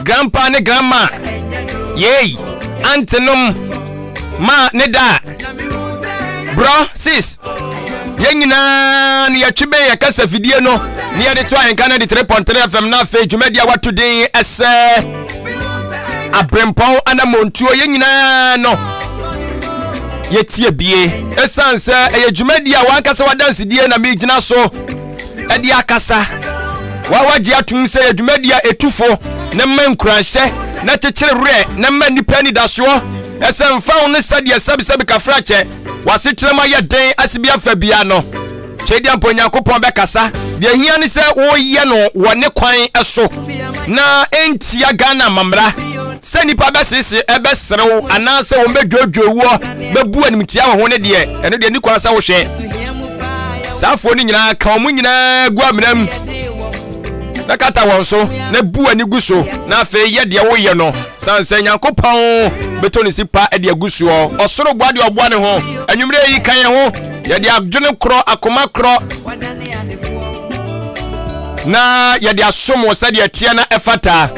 Grandpa ne grandma yey antenom ma ne da bro sis yenyina ne yatwebe yakasa fidie no ne yede to Ahenkan de 3.3 FM na fe dwumadia watuden ese Abrempong Anamontuo yenyina no yetie bie esanse dwumadia wankasa wadanse die na megina so edi akasa wawaji atum se dwumadia etufo na mankranhye na kyekere na manipa ni daso esemfa on sadia sabi kafrache wasetrema ye den asibia fa bia no chedia mponyankopon be kasa de hia ni se wo ye no wone kwan eso na entia Ghana mamra se nipa besese ebeserew anase wo medwodwowo bebu animtia wo ne de eno de ni kwan sa wo hwe safo ni nyina ka mu nyina gu amram nakata wonso na bu ani guso na afa ye de wo ye no sanse nyankopon betoni sipa e de aguso osoro gwade obo ne ho anwumre yi kan ho ye de adwene kro akoma kro na ye de asomo se de atia na efata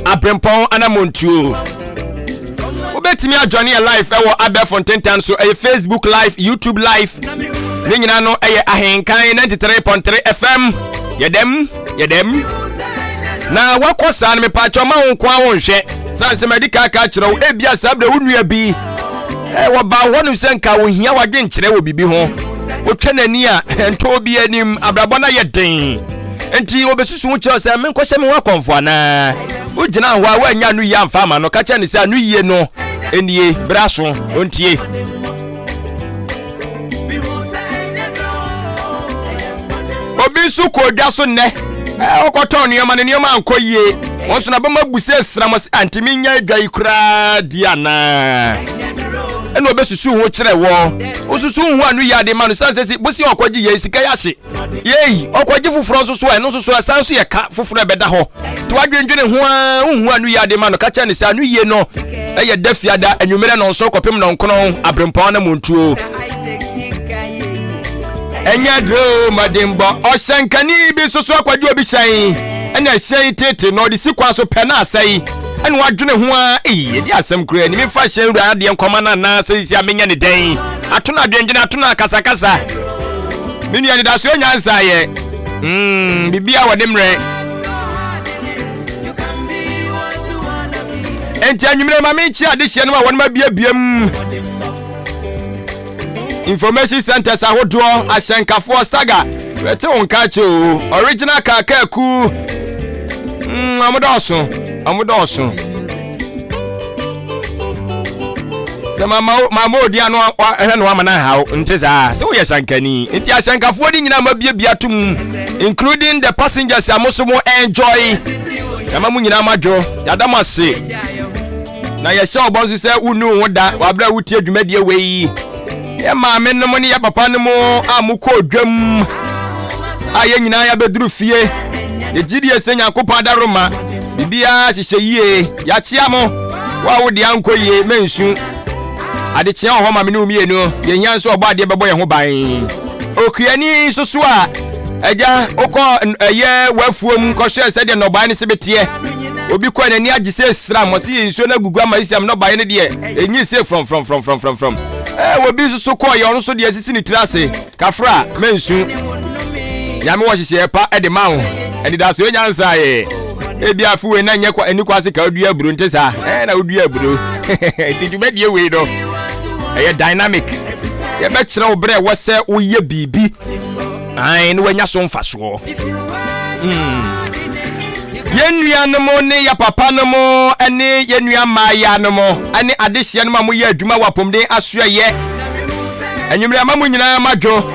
Abrempong Anamontuo obetimi adwone ye live e wo Abrempong Anamontuo so e Facebook live, YouTube live ni nyina no e Ahenkan 93.3 FM yedem na wakosa na mepacho ma wonko awonhwe sanse medical ka kire ebia sabra wonua bi wo ba wonu senka wo hia wade nkire wo bibi ho wotwanani a ento bi anim abrabo na yeden enti obesusu wo kire se menkɔhye me wakonfo ana ugina ho a wanya nu yi amfa ma no ka kire ne se anu yie no enie braso ontie obi su ko dwa so ne okoton nioma ne nioma ankoyie wonso na bama buse sramos antimi nya adwai kura dia na eno obesusu ho kire wo osusu ho anu yade ma no sanse bosi okogi ye sika yahye yei okogi fufuro so eno so sanso ye ka fufuro ebeda ho to adwendwene ho anu yade ma no ka cha ne sa anu ye no eye dafiada anwumere no so kopem no nkono Abrempong Anamontuo enyadro madimbo Ahenkan bi soso akwadwo bi hyɛn ɛna hyɛn tete no de sikwa so pɛ na asɛi ɛna wadwene ho a di asɛm kura ni mefa hyɛn wura de nkɔma na na sɛsi amenya ne den atona adwendwene atona kasakasa menu ya da so nyansa ye bibia wode mre enti anwumre ma me chi ade hyɛ no ma wone ma biabiam Information centers ahodo Ahenkafo staga wete wonka che o original kakaku amudoso sama mama odi anu ehwe no amana hawo nteza se wo Ahenkani enti Ahenkafo di nyina mabia tum including the passengers amosomo enjoy yama mu nyina madwo yadamase na ye hye obonso se unu hoda wabra wutie dwumadie weyi ma menno ne ya papa ne mo amuko odwam aye nyina ya beduru fie ejidie se nyankopon adaroma bibia hyehye yie ya chia mo wa wo de ankoye mensu ade chia ho ma me ne umienu ye hia nso obo ade bebo ye ho ban okuani susu a eja okọ eye wafuom kọhwe se de no ban ne se betie obi kwa nani agise sra mo se nsuo na gugu ama isiam no ban ne de enyi se from wo bi so ko ye ono so de asisi ni trase kafra mensu ya me wo hye pa e de ma ho eni da so nyansa ye e bia afu we na nye kwa eni kwa se ka odua aburo ntesa na odua aburo tijube die we do e dynamic ye be kire wo bre wo se wo ye bibi ai no wanya so mfaso yenua no mo ne ya papa no mo ene yenua maaya no mo ane adehye no ma mo ye adwuma wapomden asoye anwumre ama mo nyina madwo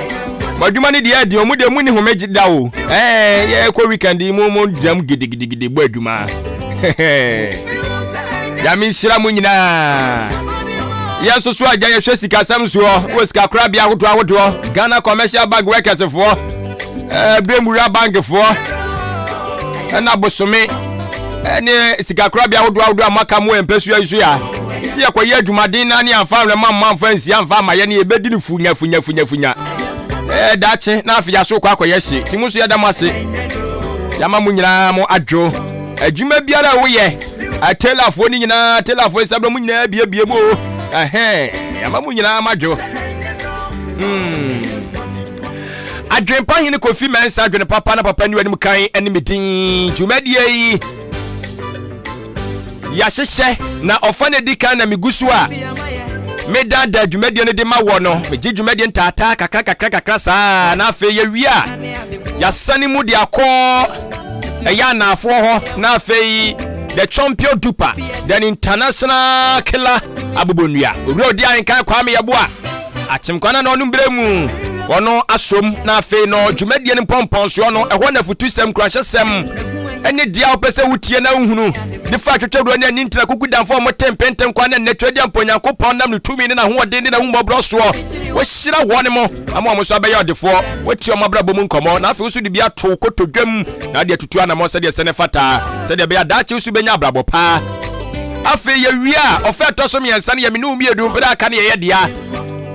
madwuma ne de adi omu de mu ni homegida o ye ko weekend mo jam gidigidi bo adwuma ya mi shira mo nyina ya so aja ye hwe sika sam so wo sika kra bia ahodo Ghana commercial bank workers for Bremura bank for na bosome ene sika kra bia ahodo amaka mo empesu asu ya si yakoye adwumaden na ne amfa remamma fansi amfa ma ye ne ebedi ne funya dache na afia so kwa akoye hye timuso ya damase yama mu nyina mo adwo adwuma biara wo ye atelafo ni nyina telafo sabra mu nyina bia mo yama mu nyina madwo Abrempong hini Kofi Mensa adwene papa na papa ni wani kan ene medin dwumadie yi ya hyehye na ofane dikan na migusu a meda da dwumadie no de ma wo no meji dwumadie ntata kakra saa na afa ye wi a ya sane mu de akọ eya na afo ho na afa yi the champion duper the international killer abubonua obi odi Ahenkan Kwame Yeboa atimkwana na onu bremu ono asom na afa no dwumadie no pomponsio no ehwo na futu sem kranhyesem ene dia opese wutie na uhunu de fa twetwedro na ni ntra kukudamfo mo tempentem kwa na netwedi amponyankopon nam no tumi ne na hoode ne na humobro so wo hyira wo ne mo amo so abeya odefo wati o mabrabo mu nkomo na afa usu de bia to kotodwam na de tutu anamo se de sene fata se de bia dache usu benya abrabo pa afa ye wia ofa to so miensa ne ye me no miedu peda aka ne ye dia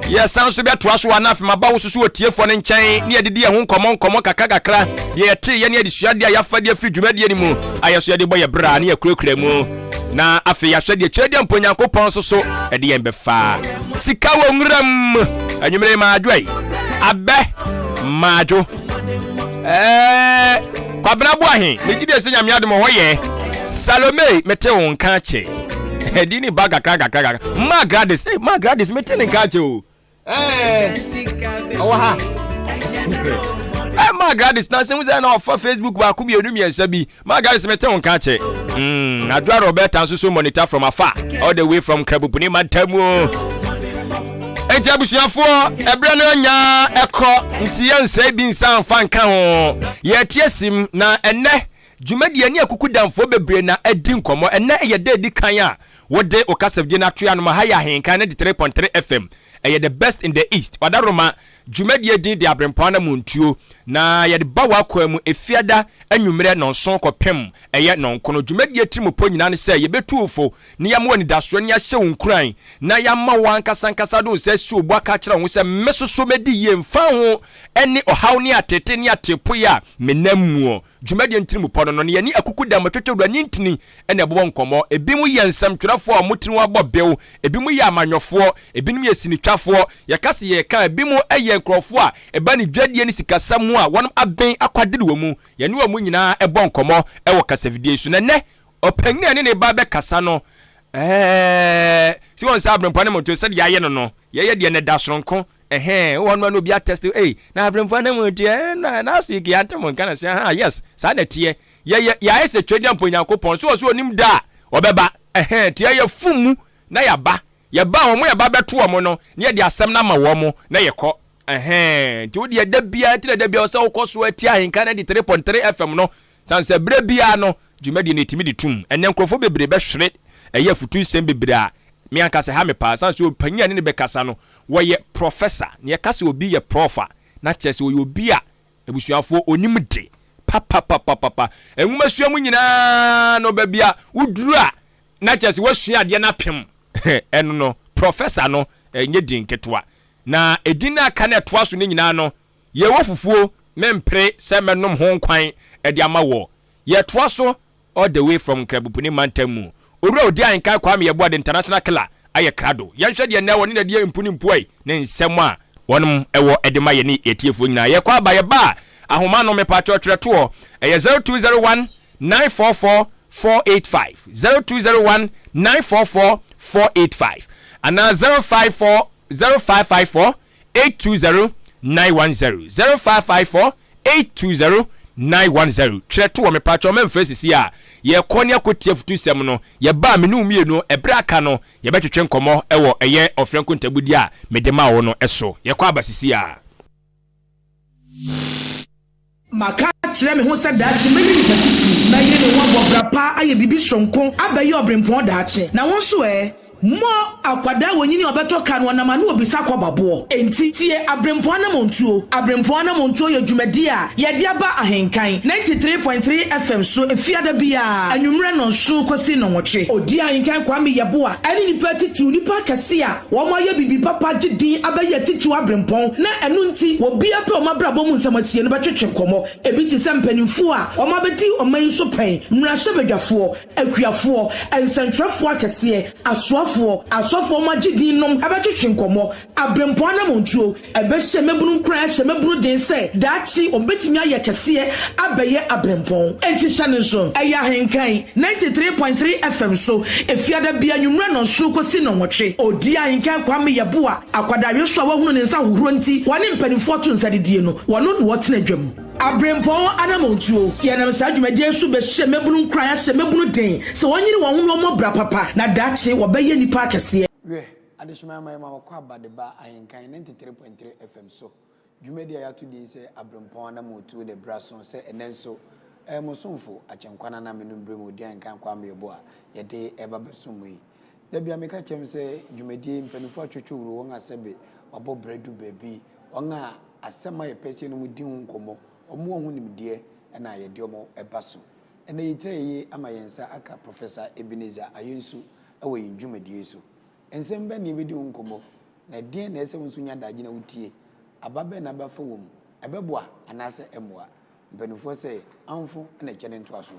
yes sanso be to aso wana afema ba wo susu otiefo ne nkyɛn ne yedidi ho nkomo kakra de yete ye ne adisuade ayafa de afi dwumadie ni mu ayeso de boye bra ne yakurakura mu na afi yahwe de kyerede amponyankopɔn soso de ye mbefa sika wo nwuram anwumere ma adwai abe majo kwabra bo ahe megide se nyame adom ho ye Salome mete wo nka che edini baga kakra ma gradis mete ne nka che o oha ma gradis na se muze na ofa Facebook ba ku bi enu miensa bi ma gradis mete wo nka che adwa Robert anso so monitor from afar all the way from Krabupuni Mantamu enti abusuafo ebre no nya ekọ nti yensa bi nsan fa nka ho ye tiesim na enne dwumadie ni akukudamfo bebre na adi nkomo enne ye de di kan a wode okasafje na twa no ma ha ya Ahenkan na 3.3 FM the best in the east wadaroma dwumadie din de Abrempong Anamontuo na ye de bawa kwamu efiada anwumere no nson kopem no nkono dwumadie trimpo nyina ne se ye betuufo ne ya mo ni daso ne ya hye wonkuran na ya ma wankasankasa do se su obu aka kire ho se mesoso medi ye mfa ho ene ohaw ne atete ne atepo ya menammuo dwumadie trimpo no ne ye ni akukuda matwetwedwa nintini ene ebo nkomo ebi mu ye nsam twerafo a motinu abobel ebi mu ye amanyofo ebi mu ye sinitwafo ye kase ye kan ebi mu eye nkrofo a eba ni dwadie ni sikasamu a wonum aben akwadiri wo mu ye ne wo mu nyina ebo nkomo ewo kasavidie su ne opanyina ne ba be kasa no si won sa Abrempong Anamontuo se de aye no ye de ne dasronko wonu no bia test na Abrempong Anamontuo na asiki antam kan se yes sa na tie ya ese twedi amponyankopon so onim da obeba tie ye fumu na ya ba omo ya ba beto omo no ne de asem na ma wo mo na ye kọ ti wo de da bia ti da bia o se wo kọ so ati Ahenkan na 3.3 FM no sanse bre bia no dwumadi ne timi de tum enen krofo bebre be hwere eye futu sem bebre a me anka se ha me pa sanse opanya ne be kasa no wo ye professor ne kasa obi ye profa na chese wo ye obi a ebusuafo onim de papa enwuma suamu nyina no ba bia uduru a na chese wo sua ade na pem eno no professor no enye din ketwa na edina aka na toa so ne nyina no ye wo fufuo mempre se menom ho nkwan ede ama wo ye toa so all the way from Krabupuni Mantamu owura odi Ahenkan Kwame Yeboa the international killer aye krado ye hwe de na woni na de impuni mpuai ne nsem a wonum ewo edema ye ni etiefo nyina ye kwa ba ye ba ahoma no me pa twetwe to eye 0201 944 485 0201 944 485 and 054 0554 820 910 0554 820 910 treto me pacho me mfesisi a ye konia kotie futu sem no ye ba me no mienu ebra aka no ye betwetwe nkomo ewo eye ofrenko ntabudi a me de ma wo no eso ye kwa abasisi a maka kire me ho se daachi me ni ntakutu na ye ne wo bobra pa aye bibi sonko abaye Abrempong daachi na won so mo akwada wonyini obeto kan wonama na obisa kwababo enti tie Abrempong Anamontuo ye dwumadi a ye de aba Ahenkan 93.3 FM so efiada bia anwumre no so kwasi no nwoche odi Ahenkan Kwame Yebo a ani nipa titu nipa kase a wo mo ye bibi papa gidi abaye titu Abrempong na enu nti wo bia pe o mabrabo mu nsamatie no betwetwe komo ebi ti sempanimfu a o mabedi o man so pen mrahye bedwafo akuafo ensentwafo akase asofo magidi nom abetwetwe nkomo Abrempong Anamontuo ebehye mebunu nkran hye mebunu den se daachi obetimi aye kase abaye Abrempong enti sane so eya Ahenkan 93.3 FM so efiada bia nwumre no so kosi no nwoche odi Ahenkan Kwame Yebo a akwadare so a wahunu ne nsa hohoro nti wane mpanimfo to nsa dedie no wono no wotena dwam Abrempong Anamontuo yenam sa dwumadie so behye mebunu nkran hye mebunu den se wonyiri wo hono mo bra papa na daachi wo beye nipa akase adishima ma kwa badeba Ahenkan 93.3 FM so dwumadi ya to di se Abrempong Anamontuo de brason se enenso musumfo achenkwana na menum bremu di Ahenkan Kwame Yebo a yede eba besumu yi da bia meka chem se dwumadi mpanifo atwotworo won asebe wabo bredu baby won a asema ye pese no mudi nkomo omo hu nimdie na yede omo eba so ena yitre yi ama yensa aka Professor Ebenezer Ayinsu ewe dwumadi so ensembe ni bedi nkomo na die na ese nso nya daje na wutie ababe na bafa wom ebeboa anase emoa mpanifo se amfo na kyene nto aso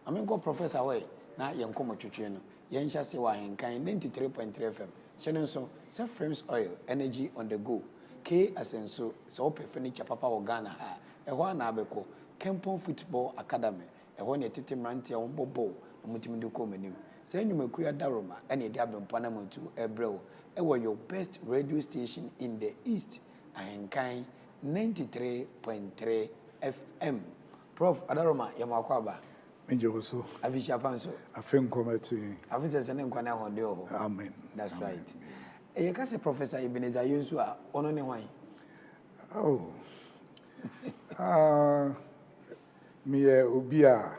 amenko Professor we na yenkomo twetwe no yenhya se wa Ahenkan 93.3 FM kyene nso se frames oil energy on the go k asenso so ope furniture papa wo Ghana ha eho na abeko Kempon Football Academy eho ne tete mrantia wo bobo mutimi de ko manim say nyumaku ya daroma ene de Abrempong Anamontuo ebrewo ewo your best radio station in the east Ahenkan 93.3 FM Prof Adaroma yamakwaba Menjo so Avisha Panso afenkomati Afisa sene nkwana hode ho Amen that's Amen. Right e ka se Professor Ebenezer Ayinsu a ono ne hwan me obi a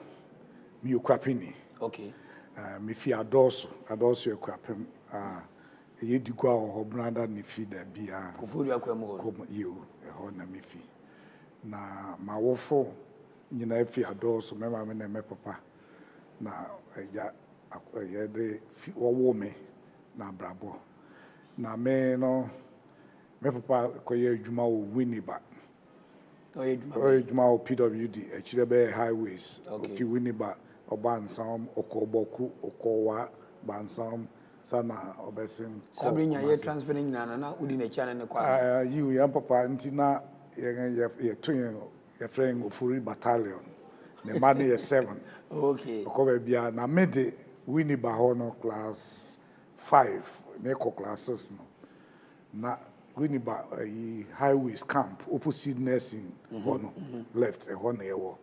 mi okwapini okay me fi adoso ekwapem ye digwa ho branda ne fi da bia kofodu akwam ho kom yo ho na me fi na mawofo nyina fi adoso me ma me na me papa na ya de wo me na brabo na me no me papa ko ye adwuma wo Winneba adwuma wo PWD achirebe highways fi Winneba obansam okoboku okowa bansam sana obesin sabrinya ye transferring na udi na chana ne kwa you ya papa ntina ye twin ye friend ofuri battalion ne man ye 7 okay okobe bia na mede Winneba ho no class 5 me ko classes no na Winneba highways camp opposite nursing ho no left ho na yewo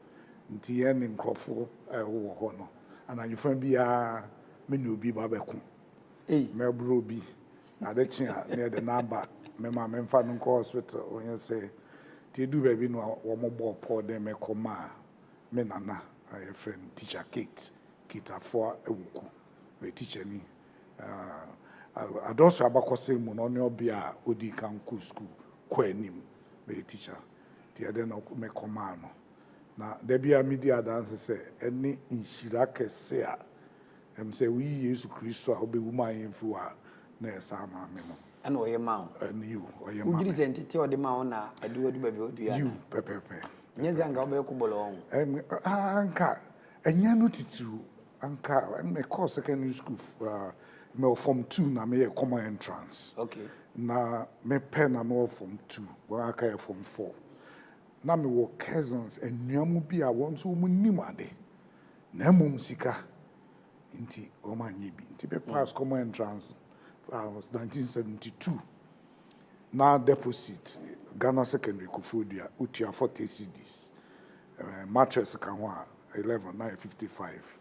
nti ye ne nkrofo wo ho no ana nyufa bia menu obi ba beku me bro bi na de chia ne de naba me ma me mfa no hospital onye say ti du ba bi no wo mo bo po de me koma me nana a friend teacher Kate afo ewuku we teacher ni adoso abakose mu no ne obi a odi kan ku school kwa anim be teacher ti ade no me koma no na debia media dance say any inshira kese a say we Yesu Kristo a obewu manfu a na esama me no ana oyema and you oyema ugiri entity ode ma na aduwadu baby odu ya you pepepe nyeza nga obe kubolo on anka enya no titiru anka me course secondary school me form 2 na me common entrance okay na me pen na me form 2 wa aka form 4 na me wo cousins enuamu bi a won so mu nimade na mum sika inti o manye bi inti be pass common entrance was 1972 na deposit Ghana secondary Kofodia utia 40 cedis mattress kan ho 11,955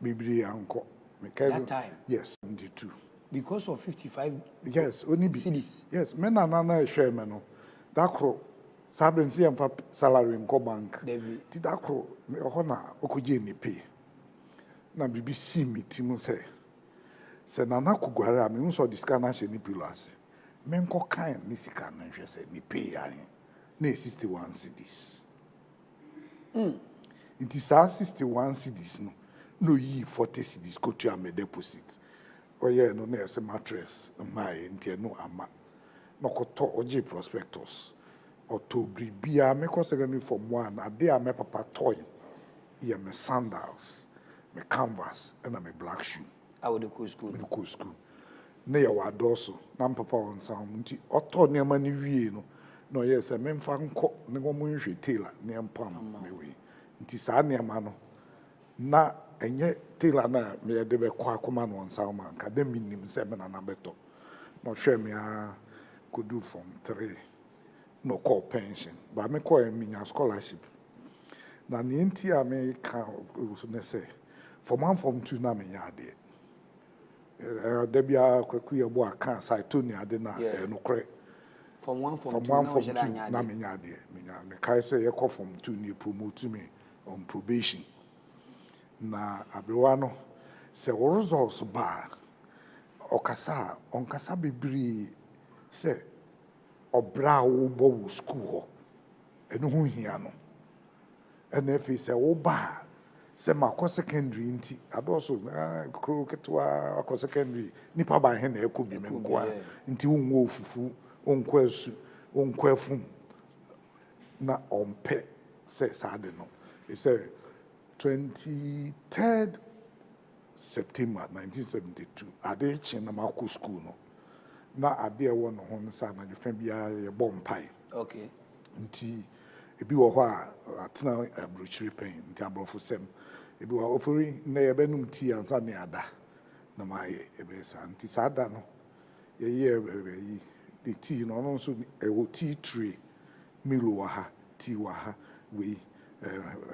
bibiri anko me cousin that time yes 72 because of 55 yes only be cedis yes me na share me no that cro sabren si amfa salary nko bank ti that cro me ho na okoje ni pay na BBC meeting say sɛ nana kugware a mehu sɛ ɔde sika no ahyɛ ne pilo ase menkɔ kan ne sika no nhwɛ sɛ ne pay ahe na 61 cedis nti saa 61 cedis no na ɔyii 40 cedis kɔtua me deposit ɔyɛɛ no na ɛsɛ mattress mmaeɛ nti ɛno ama na ɔkɔtɔ ɔgye prospectus ɔtɔ biribiaa mekɔ secondary form 1 adeɛ a mɛpapa tɔe yɛ me sandals me canvas ɛna me black shoe awo de kɔ school me kɔ school na yɛwɔ adɔɔso na mpapa wɔ nsa ho nti ɔtɔ nneɛma no wie no na ɔyɛ sɛ memfa nkɔ ne wɔn nhwɛ tailor ne mpam me wei nti saa nneɛma no na ɛnyɛ tailor na meyɛ de bɛkɔ akoma no nsa ho ma nka da menim sɛ me nana bɛtɔ na ɔhwɛ me a kɔdu form 3 na ɔkɔɔ pension ba mekɔɛ menya scholarship na ne nti a meka ne sɛ form 1 form 2 na menya adeɛ da biara kwaku yɛ bɔ aka sa toni ade na nokorɛ form 1 form 2 na menya adeɛ mekae sɛ yɛkɔ form 2 ne promote me on probation na aberewa no sɛ wo results ba ɔkasa ɔnkasa bebree sɛ ɔbra a wobɔ wo school hɔ ɛno ho hia no ɛna afei sɛ woba sɛ makɔ secondary nti adɔɔso kuro ketewa akɔ secondary nipa ba he na ɛkɔ bi me nkoa nti wonwɔ ofufu wonkɔ asu wonkɔ afum na ɔmpɛ sɛ saa de no ɛsɛ 23rd September 1972 ade kye na makɔ school no na ade ɛwɔ no ho no sa na dwefɛ biara yɛbɔ mpae okay nti ebi wɔ hɔ a atena aburokyire pɛn nti aborɔfo sɛm ebi wɔ ofori na yɛbɛnum tea ansa ne ada na maayɛ ɛbɛsa nti saa da no yɛyɛ yi the tea no ɔno nso ɛwɔ tea tray milo wɔ ha tea wɔ ha wei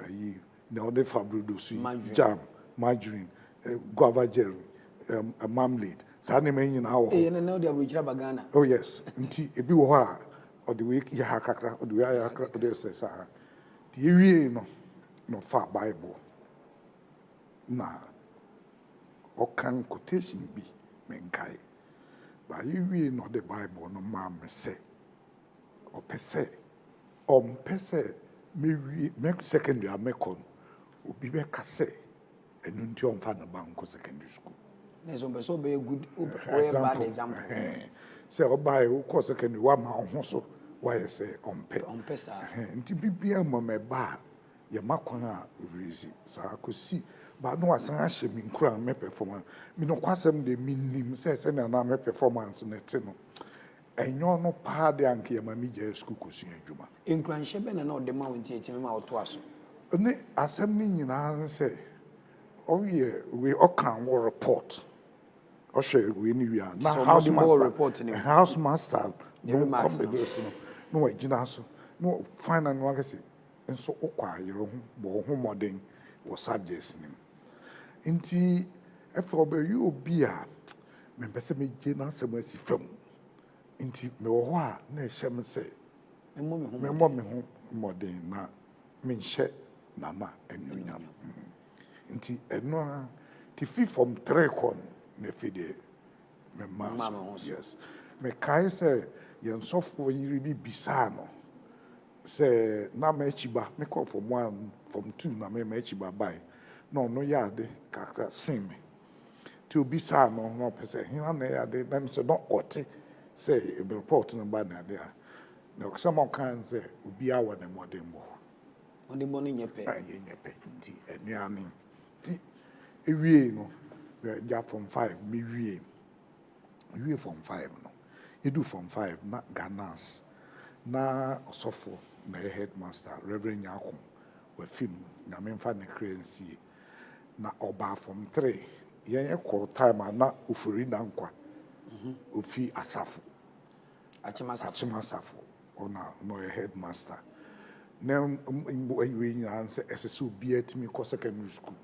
yi na ɔde fabrodo so jam margarine guava jelly marmalade saa nneɛma nyinaa wɔ hɔ na ɔde aburokyire aba Ghana oh yes nti ebi wɔ hɔ a ɔde wei yɛ ha kakra ɔde wei ayɛ kakra ɔde ɛsɛ saa nti ewie no na ɔfa bible na ɔkan quotation bi menkae ba ewie na ɔde bible no maa me sɛ ɔmpɛ sɛ mewie me secondary a mekɔ no obi bɛka sɛ ɛno nti ɔmfa ne ba nkɔ secondary school na so mpɛ sɛ ɔbɛyɛ good ɔyɛ bad example sɛ ɔbaeɛ wokɔ secondary woama wo ho so wayɛ sɛ ɔmpɛ saa nti bibia ma mɛba a yɛma kwan a ɔresi saa kɔsi ba no wasan ahyɛ me nkura me performance me no kwasɛm de menim sɛ sɛnea na me performance ne te no ɛnyɛ no paa de anka yɛma me gyaa school kɔsua adwuma nkranhyɛ bɛ na ɔde ma wo nti ɛtimi ma ɔtoa so ne asɛm no nyinaa sɛ ɔyɛ wei ɔka wɔ report ɔhwɛ wei ne wia na house master no comedy no wagyina so no final no akɛsɛ nso wokɔ ayerɛ ho bɔ ho mmɔden wɔ subjects nim nti ɛfɛ ɔbɛyɛ obi a mempɛ sɛ megye n'asɛm asi fam nti mewɔ hɔ a na ɛhyɛ me sɛ memmɔ me ho mmɔden na menhyɛ nana anuonyam nti ɛno a ti fi from 3 kɔ na fi deɛ memma yes mekae sɛ yɛn sɔfoɔ yiri bi bisaa no sɛ na m'akyi ba mekɔ from 1 from 2 na m'akyi ba bae na ɔno yɛ ade kakra sen me nti obisaa no na ɔpɛ sɛ hena na ɛyɛ ade na sɛ na ɔte sɛ report no ba na ade a na ɔsɛ ma ɔka sɛ obiara wɔ ne mmɔdenbɔ ɔde bɔ no nyɛ pɛ yɛnyɛ pɛ nti anuane nti ewie no gya from 5 mewie from 5 no yɛdu from 5 na Ghanaians na ɔsɔfo na yɛ headmaster Reverend Nyako wafim nyame mfa ne kra nsie na ɔbaa from 3 yɛn kɔ time a na ofori na nkwa ofi asafo achima asafo ɔna no yɛ headmaster na we nyinaa sɛ ɛsɛ sɛ obiara tumi kɔ secondary school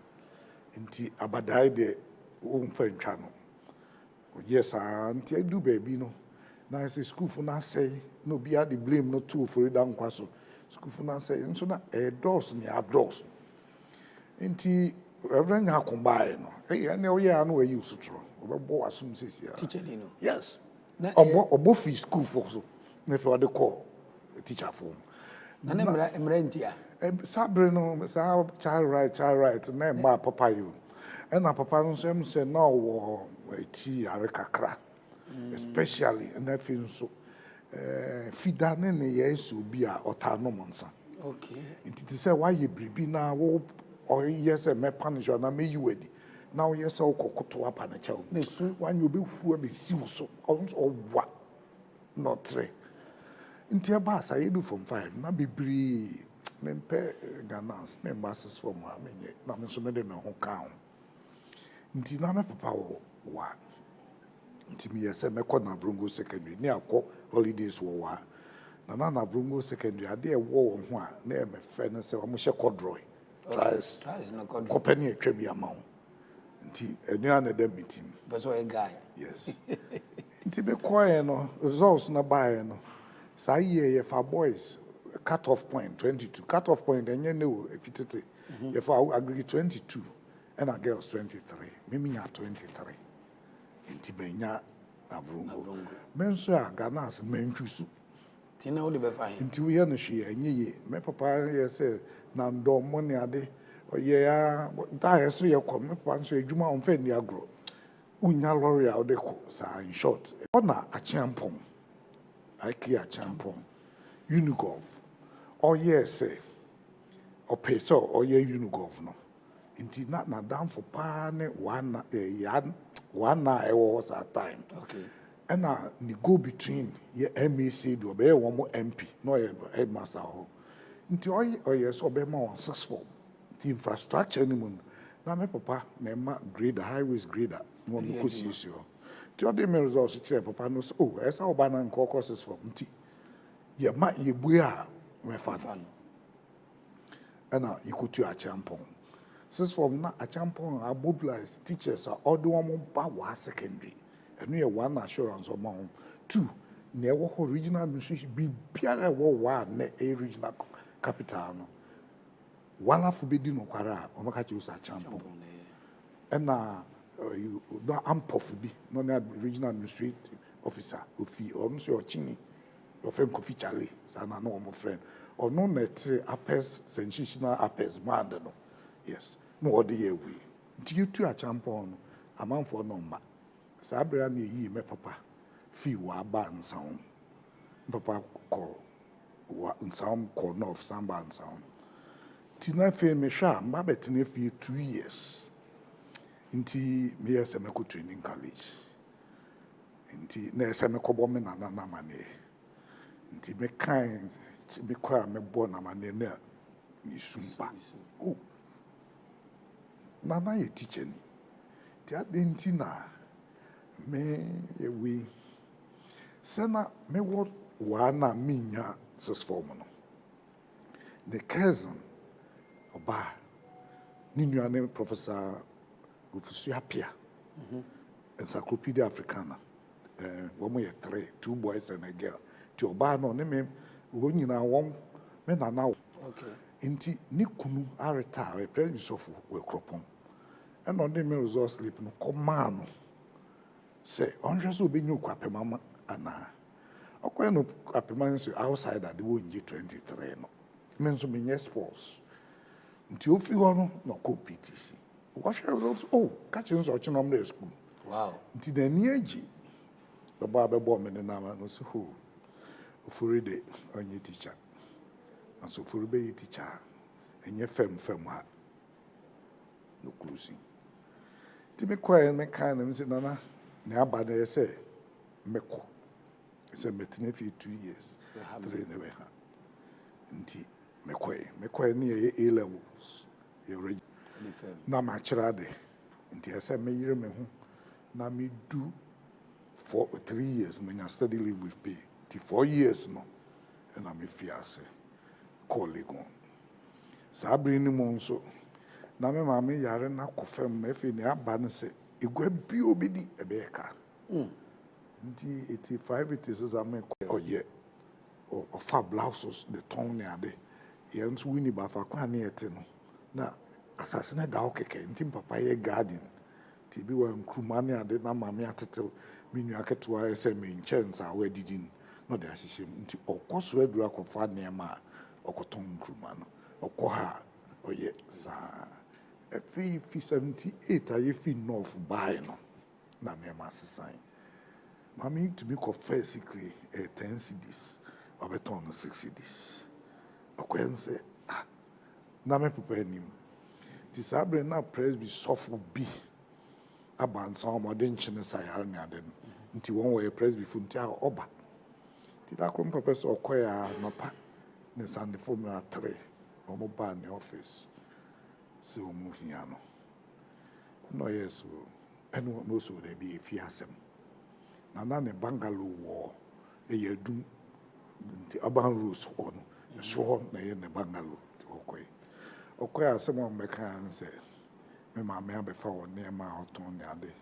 nti abadae deɛ wɔmfa ntwa no yes nti adu baabi no na sɛ schoolfo no asɛe na obiara de blame no to ofori da nkwa so schoolfo no asɛe nso na ɛdɔɔso ne adɔɔso nti Reverend Nyako baeɛ no ɛne ɔyɛ a na wayi osotoro Obo assume says ya. Teacher Dino. Yes. Na Obo free school for so. Na for the call teacher form. na emra ntia. Sabre no sa child right na ma papa you. And na papa no say no wo eti are kakra. Especially and that feel so fida ne ne yesu bi a otano monsa. Okay. It say why you bribi na wo or yes me punish na me you wedi. Now yes o kokoto apa na chawo. Mesu Wan you be fu be siw so or wa not three. Inti aba sa you do from 5 na bibiri mempe Ghanaians members from amenye na me so me de me ho kan. Inti na me papa wo wa. Inti me yes me na Abrempong secondary ni akọ holidays wo wa. Na Abrempong secondary ade e wo ho a na me fe no se o mo hye kodroy. Tries na kodro. Company atwa bi ama wo. Nti enu an dem meeting. But so a guy. Yes. Nti be quiet no results na buy no. Sa ye for boys cut off point 22. Cut off point enye ne o efitete. Ye for agree 22 and a girls 23. Me nya 23. Nti be nya Abrempong. Men so a Ghanaians mentwisu. Tina wo de be fine. Nti we no hwe enye ye. Me papa ye say na ndom mo ne ade oye ya da yeso ye kom me papa so adwuma on fa ni agro. Unya lorry a ode ko sa in short. Ona Ahenkan. Aki Ahenkan. Unigov. Oye say pay so oye Unigov no. Nti na down for pa ne one e was at time. Okay. And ni go between ye MAC do be one more MP no ye headmaster ho. Nti oye so be ma on 6 form. The infrastructure ni mun na me papa na ma grader highways grader no mo ko sisio. Ti o de me results kire papa no so oh esa oba na nko courses form nti ye ma ye bu a me fa no. Ana ikutu Ahenkan. 6 form na Ahenkan a mobilize teachers a odo mo ba wa secondary. And we one assurance among 2 near regional administration be biara one a regional capital no one of be no kwara o maka chi usa Ahenkan and na you do ampof bi no na regional administrative officer ofi o nso o chini your friend Kofi Charlie sana no mo friend or no net apes sensational apes man no yes no odi ye we nti you to Ahenkan no amount for no ma Sabra me yi me papa fi wa ba nsaum papa ko wa nsaum ko north samba nsaum tina fe me hwa mba betene fi 2 years nti me yesa me ko training college nti na yesa me ko bo me na mane nti me kan me kwa me bo na mane na ni sumpa oh na ye teacher ni ti adenti na me we sena me what wana minya sis form no the cousin oba ni nuane professor Ofusu Apia encyclopedia africana wo ye 2 boys and a girl ti oba no ne me wo nyina won me na na Okay. Inti ni kunu areta we president of we kropon and on the me resort sleep no command say onhwe so obenyu kwapemama ana okwa no kwapemama so outside at the won 23 no men so menye sports nti ofi ho no competition what results oh catching so chinom na school Wow. nti da ni agi baba bebo me na no so ho ofuride onye teacher aso ofurube teacher enye fem ha no closing ti me kwa me kan na me say nana na aba na say meko say metene fi 2 years 3 na we ha nti meko ni A levels ye already na ma kira de nti say me yire me ho na me do for 3 years me study leave with pay ti 4 years no and na me fiase colleague on sabri ni mo nso na me ma me yare na kofem me fi ni aba ne se igwa bi obedi ebeka nti 85 it is a me oye o fa blouses the tone ne ade ye nso wini ba fa kwa ne ete no na asasene da okeke nti papa ye garden Tibi wa nkrumane ade na mame atete me nua ketewa ese me nkyɛnse a wadidi no de ahyehyɛ mu nti ɔkɔso adura kɔfa nneɛma a ɔkɔtɔn nkruma no ɔkɔ ha ɔyɛ saa fi 78 aye fi north buy no na nneɛma asesan mame to be kɔfa sikre 10 cedis ɔbɛtɔn no 6 cedis ɔkɔnse na me prepare nim ti sabre na presby sɔfo bi abansa ɔmɔde nkyene sayare ne ade no nti wɔn wɔ presby fu nti a ɔba ti da krom papa sɛ ɔkɔɛ a nɔpa ne sandefo mu a 3 ɔmo ba ne office sɛ ɔmo hia no no yes ɛno no so de bi efi asɛm na ne bungalow wɔ ɛyɛ dum nti aban rose hɔ no ɛso hɔ na ɛyɛ ne bungalow nti ɔkɔɛ asɛm a ɔmbɛka ansɛ me maame abefa wɔ nneɛma a ɔtɔn ne ade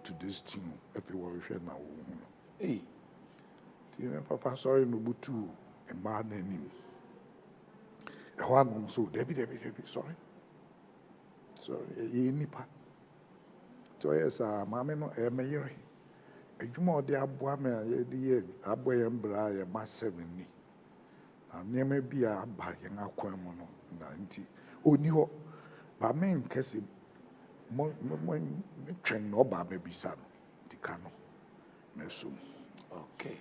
to this team efi wɔhwɛ na wo hu no ti me papa sorry no butu mmaa n'anim ɛhɔ anom so debi sorry yɛ nipa to ɔyɛ saa maame no ɛmɛyere adwuma ɔde aboa me a yɛde yɛ aboa yɛn bra yɛ ma 7 ni na nneɛma bi a aba yɛn akwan mu no na nti oni hɔ ba me nkɛse mo twɛn na ɔba abɛbisa no nti ka no mɛsom okay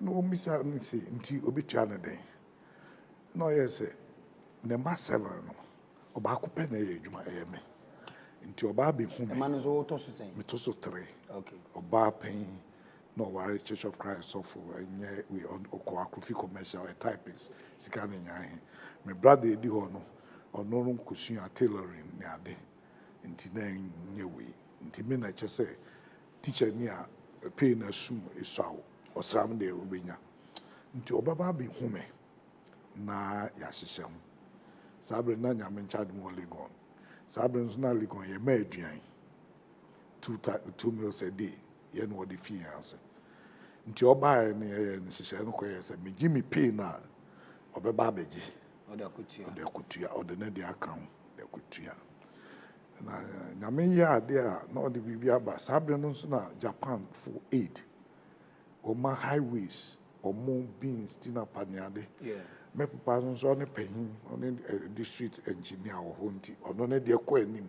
no omisa nsi nti obitua ne den na ɔyɛ sɛ ne ma 7 no ɔba akopɛ na ɛyɛ adwuma ɛyɛ me nti ɔba abɛhu me ma no so to so sɛn me to so 3 okay ɔba pɛn na ɔware Church of Christ of ɛnyɛ we ɔkɔ akrofi commercial a typist sika ne nyahe me brother edi hɔ no ɔno no kusua tailoring ne ade nti na nyɛ we nti me na kyɛ sɛ teacher ni a pay na sum esaw ɔsram de obenya nti ɔbaba abɛhu me na yɛahyehyɛ ho sabre na nyame nkyade mu Legon sabre nso na Legon yɛ ma aduan 2 meals a day yɛ no wɔde fie ase nti ɔbaa ne yɛ ne hyehyɛ no kɔyɛ sɛ me gimi pay na ɔbɛba abɛgye ɔde akutua ɔde ne de aka ho de akutua na nyame yɛ ade a na ɔde biribi aba sabre no nso na Japan for aid ɔma highways ɔmo beans tina paneade me papa nso ne panyin ɔne district engineer wɔ hɔ nti ɔno ne de kɔ anim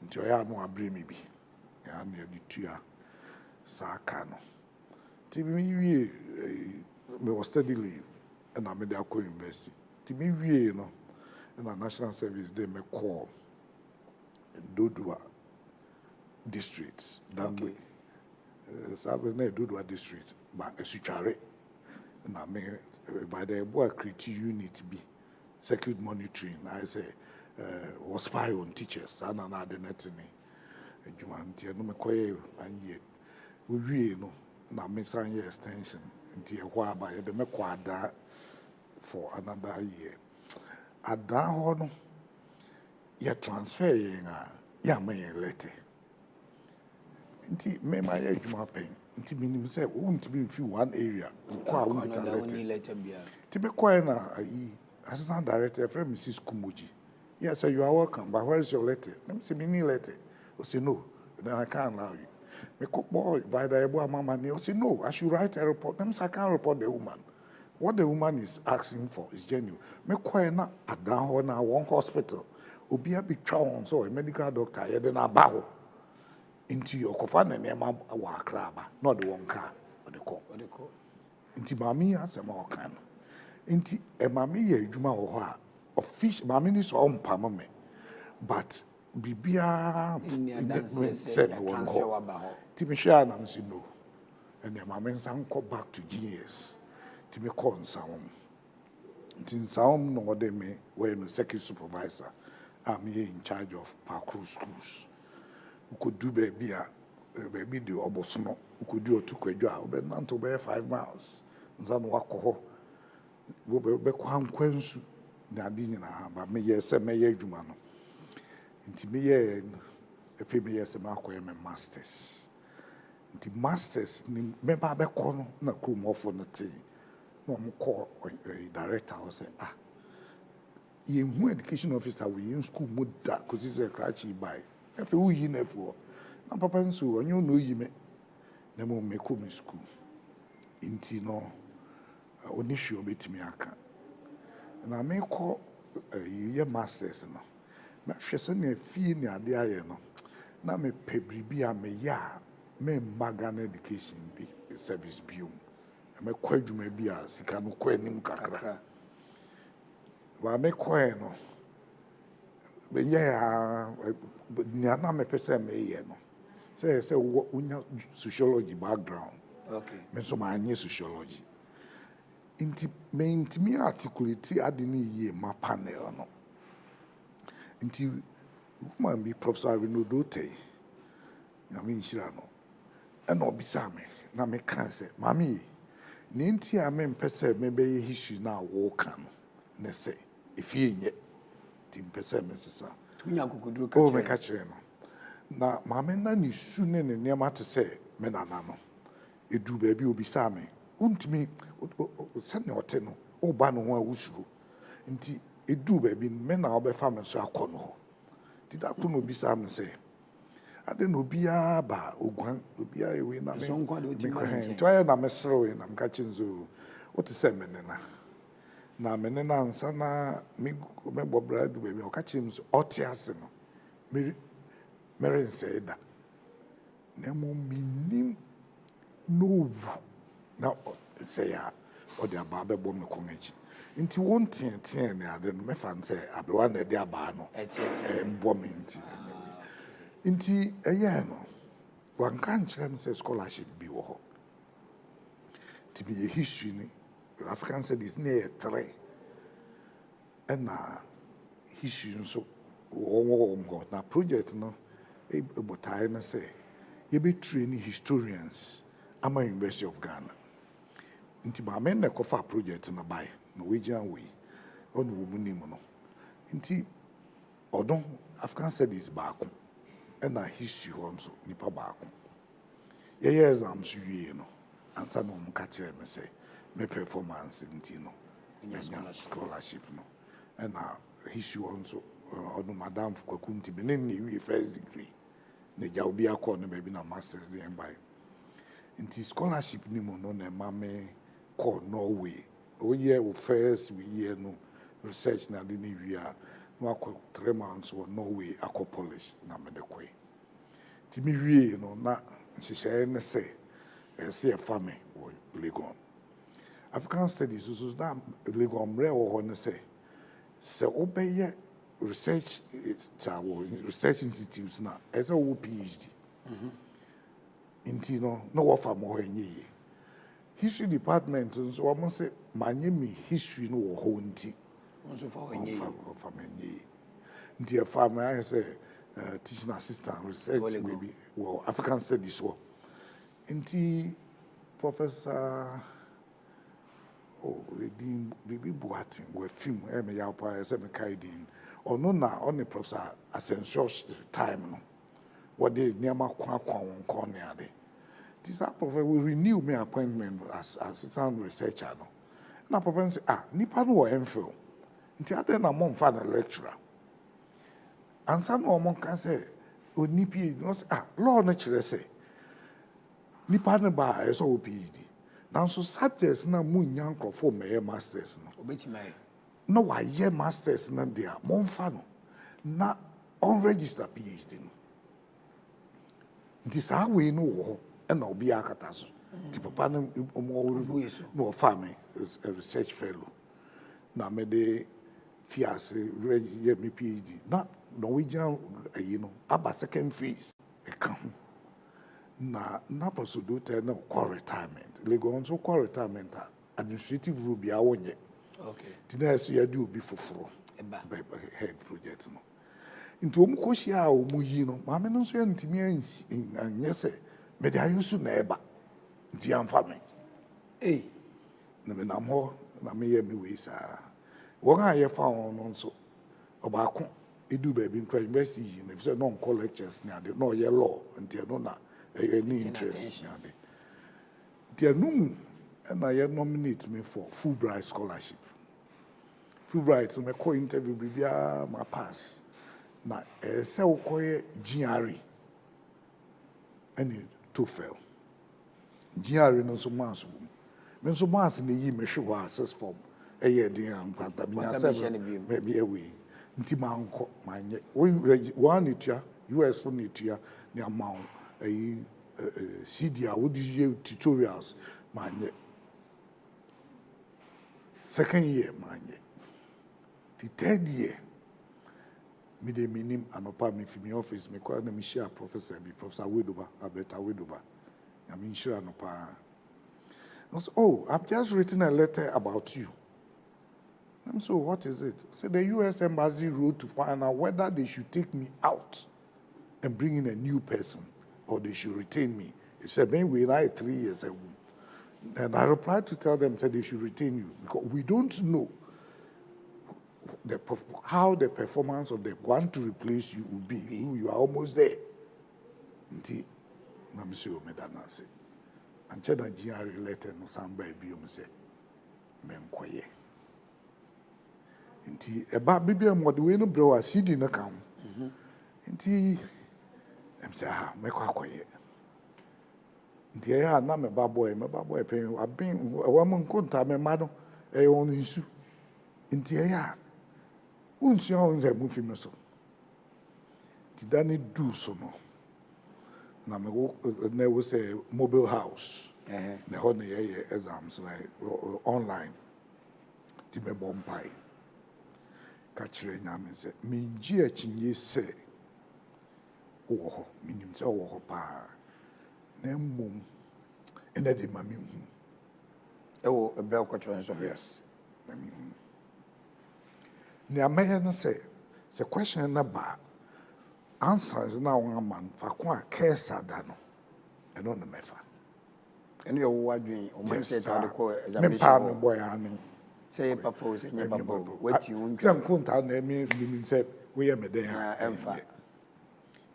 nti ɔyɛ ano abre me bi ya na de tua saa ka no ti me wie me was study leave na me de akɔ university ti me wie no na national service day me call Dodua district Dangbe sabe na Dodua district ba esutware na me by the boy create unit bi circuit monitoring I say was spy on teachers ana na de net ni adwuma nti no me koye anye we wie no na me san year extension nti ehwa aba ye de me kwa ada for another year ada ho no ya transfer yen a ya ma yen lete nti me ma ya adwuma pen nti minim say wo ntimi mfi one area ko a wo lete ti be ko na assistant director friend Mrs. Kumoji yes sir, you are welcome but where is your letter let me say me need letter o say no then I can't allow you me cook boy by the ebo mama ne o say no I should write a report let me say I can't report the woman what the woman is asking for is genuine me ko na adan ho na one hospital obi abi twa on so a medical doctor ye de na ba ho into okofa na nema wa akra ba no de won ka de ko nti mami asem o kan nti e mami ye adwuma wo ho a official mami ni so ompam me but bibia said one ho ti me hwa na msi no and mami nsan ko back to GS ti me call nsan nti nsan no de me we no second supervisor I'm here in charge of parkour schools. We could do baby the obosono. We could do a tukwadwa. We not to be 5 miles. Nzan wako. We be kwam kwensu na adi na ba me ye se me ye adwuma no. Nti me ye efe me ye se ma akoye me masters. Nti masters ni me ba be ko no na krom ofo no te. No mo call director o say who education officer we in school muda because it's a cracky by if you yi nefo na papa nso onye no yi me na mo me ko me school inti no oni hwe obetimi aka na me ko ye masters no na hwe se na fie ni ade aye no na me pebribi a me ya me magan education bi service biom me kwa adwuma bi a sika no kwa anim kakra wa me kwa no be ya ni na me pese me ye no say unya sociology background Okay. me so ma anye sociology inti me intimi articulate ade ni ye ma panel no inti ma bi professor Rinodote na me nshira no e na obisa me na me kan say mami ni nti a me mpese me be history na wo kan no ne say efie nye ti mpese me sisa Tunya kukuduru ka o me ka kire no na mami na ni su ne ne nema te say me nana no edu ba bi obisa me untimi se ne ote no o ba no ho a wusuru nti edu ba bi me na obefa me so akono ho ti da ko no obisa me say ade no bia ba oguan obia ewe na me so nkwa de oti ma nche to aye na mesere we na mka chinzo what say me na me ne na ansa na me bobra du be me oka chim so oti ase no me say da na mo minim no na say ya o de aba be bom me komechi nti won tien ne ade no me fan say abewa na de aba no bom nti inti no wan kan kyerɛ say scholarship bi wɔ hɔ to be a history ni African studies near 3 ɛna history nso wɔn na project no botae na say you be training historians ama University of Ghana inti ba men na kofa project na by Norwegian way ɔno wɔ mu nim no inti ɔdon African studies baako ɛna history hɔ nso nipa baako yɛyɛ exams wie no ansa no ka kyerɛ me sɛ me performance nti no nya scholarship no ɛna history hɔ nso ɔno madam Kwaku nti me ne wie first degree ne gya obi akɔ no baabi na masters de by nti scholarship ni mo no na ma me kɔ Norway oyɛ wo first year no research na de ne wie a no akɔ 3 months wɔ Norway akɔ polish na me de kɔ ti mi wie no na nhyehyɛ ne sɛ ɛsɛ fa me wɔ Legon African studies so na Legon mre wɔ hɔ ne sɛ wobɛyɛ research research institutes na ɛsɛ wo PhD nti no na wɔfa mo hɔ enye history department nso wɔn sɛ manye mi history no wɔ hɔ nti nso fa enye fa enye nti ɛfa me ayɛ sɛ teaching assistant research maybe well African studies wo nti professor reading bibi buatin we film me ya pa say me kaidin ono na on professor ascensus time no what dey niama kwa ne ade this professor will renew my appointment as assistant researcher no na professor say nipa no wo emfil nti ade na mo mfa na lecturer ansa no mo kan say onipi no say law no kire say nipa no ba eso o PhD now so subjects na munya nkrofo me masters no obetimai no wa ye masters na dia mo mfa no na unregistered PhD no this how we know and obi akata so the papa no no family a research fellow na me de fiase ye me PhD na Norwegian aba second phase e kan na posudo te na call retirement Legon so call retirement administrative rule bia wonye okay tina so ya di obi foforo head project no nti o mu koshia o mu yi no ma me no so ya ntimi anye se me de ayosu na eba nti amfa me na me nam ho na me ye me we sa won a ye fa on no so obaako edu ba bi nkra university na say no call lectures na de no ye law nti no na any interest na de nti anum na ye nominate me for Fulbright scholarship Fulbright me call interview bibia ma pass na say wo koye GRE ɛne TOEFL GRE no nso mass wom me nso mass ne yi me hwe hɔ a six form ɛyɛ den a mpanta bi na sɛ maybe away nti manko manye one etua US for netua ne amount ɛyi CD a would use tutorials manye second year manye the third year me de minim anopa me fi me office me kwa na me share professor Wedoba Abeta Wedoba I mean share anopa I said, oh, I've just written a letter about you. I'm so, what is it? I said, the U.S. Embassy wrote to find out whether they should take me out and bring in a new person or they should retain me. He said, man, we lied 3 years ago. And I replied to tell them, said they should retain you because we don't know how the performance of the one to replace you will be. You are almost there. Until I'm sure Medanase. And Chena GRE letter no samba biom say, Menkoye. Inti eba bibia mo de we no bro a CD no kam inti em say ah me kwa koye inti ya na me ba boy pen abin wa mo nkonta me ma no e won nsu inti ya unsu on ze mu film so ti dani do so no na me go na we say mobile house na ho na ye exams like online ti me bompai kachire nyame se minji achinye se oho minim se oho pa na mmom ena de mami hu ewo ebel kwatro nso yes mami hu ni amaye na se question na ba answers na won man fa ko a kesa da no eno no mefa eno yo wadwen o man se ta de ko examination me pa me boy anu say papa say nye papa what you want say nkonta na me say we ye meden ha emfa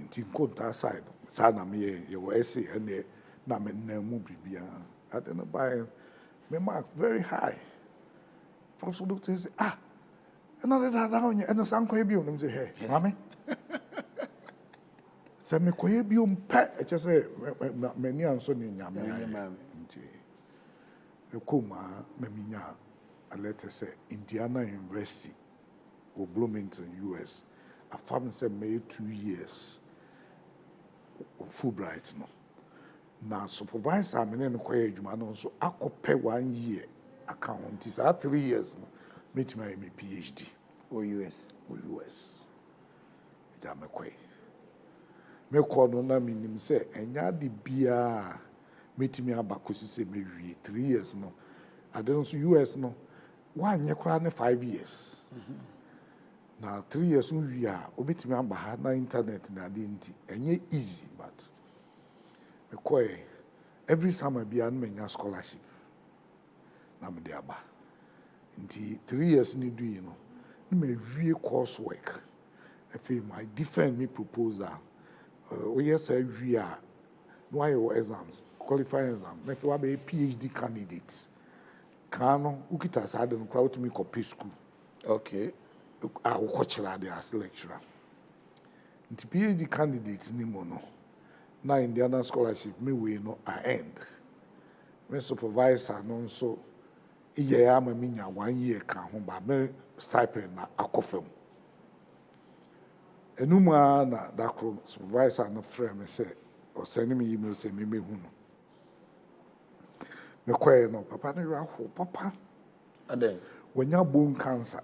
nti nkonta side sa na me ye wo essay ene na me na mu bibia ade no by me mark very high professor doctor say another that onye eno san ko ebi onum say hey mami say me ko ebi umpa e che say me ni anso ni nyame nti e kuma me minya a letter say Indiana University or Bloomington, US. I found say maybe 2 years Fulbright no. Now supervisor me no koye adwuma no so akope 1 year account is 3 years no meet my PhD or US. Ida me koye. Me ko no na minim say enya de bia meet me abakosi say me wie 3 years no. I don't so US no. 1 year crane 5 years. Now 3 years we are obetimi amba ha na internet na de nti enye easy but because every summer be an menya scholarship na me de aba nti 3 years ni do you know me wie course work I feel my defend me proposal we yes wie a no ayo exams qualifying exam na feel be PhD candidates kano ukita sade no kwa utumi copy school okay ukochira de as lecturer nti PhD candidates ni mo no na Indiana scholarship me we no end me supervisor no so iye ya ma minya 1 year kan ho ba me stipend na akofam enuma na dakro supervisor no frame me say o send me email say me hu no me kwae no papa no raho papa ade wanya bone cancer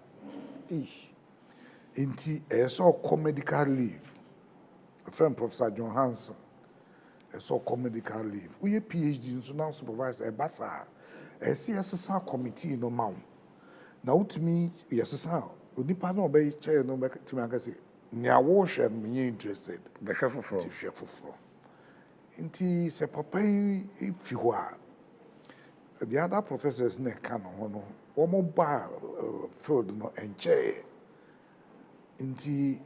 inti so medical leave a friend Professor John Hansen so medical leave we PhD so now supervisor basa CSSR committee no maw na utimi yesesa onipa na obey chair no be timi aka say nya wo hwe no me interested be hwe foforo inti se papa fi ho a the other professors ne ka no ho no omo ba field no enche inti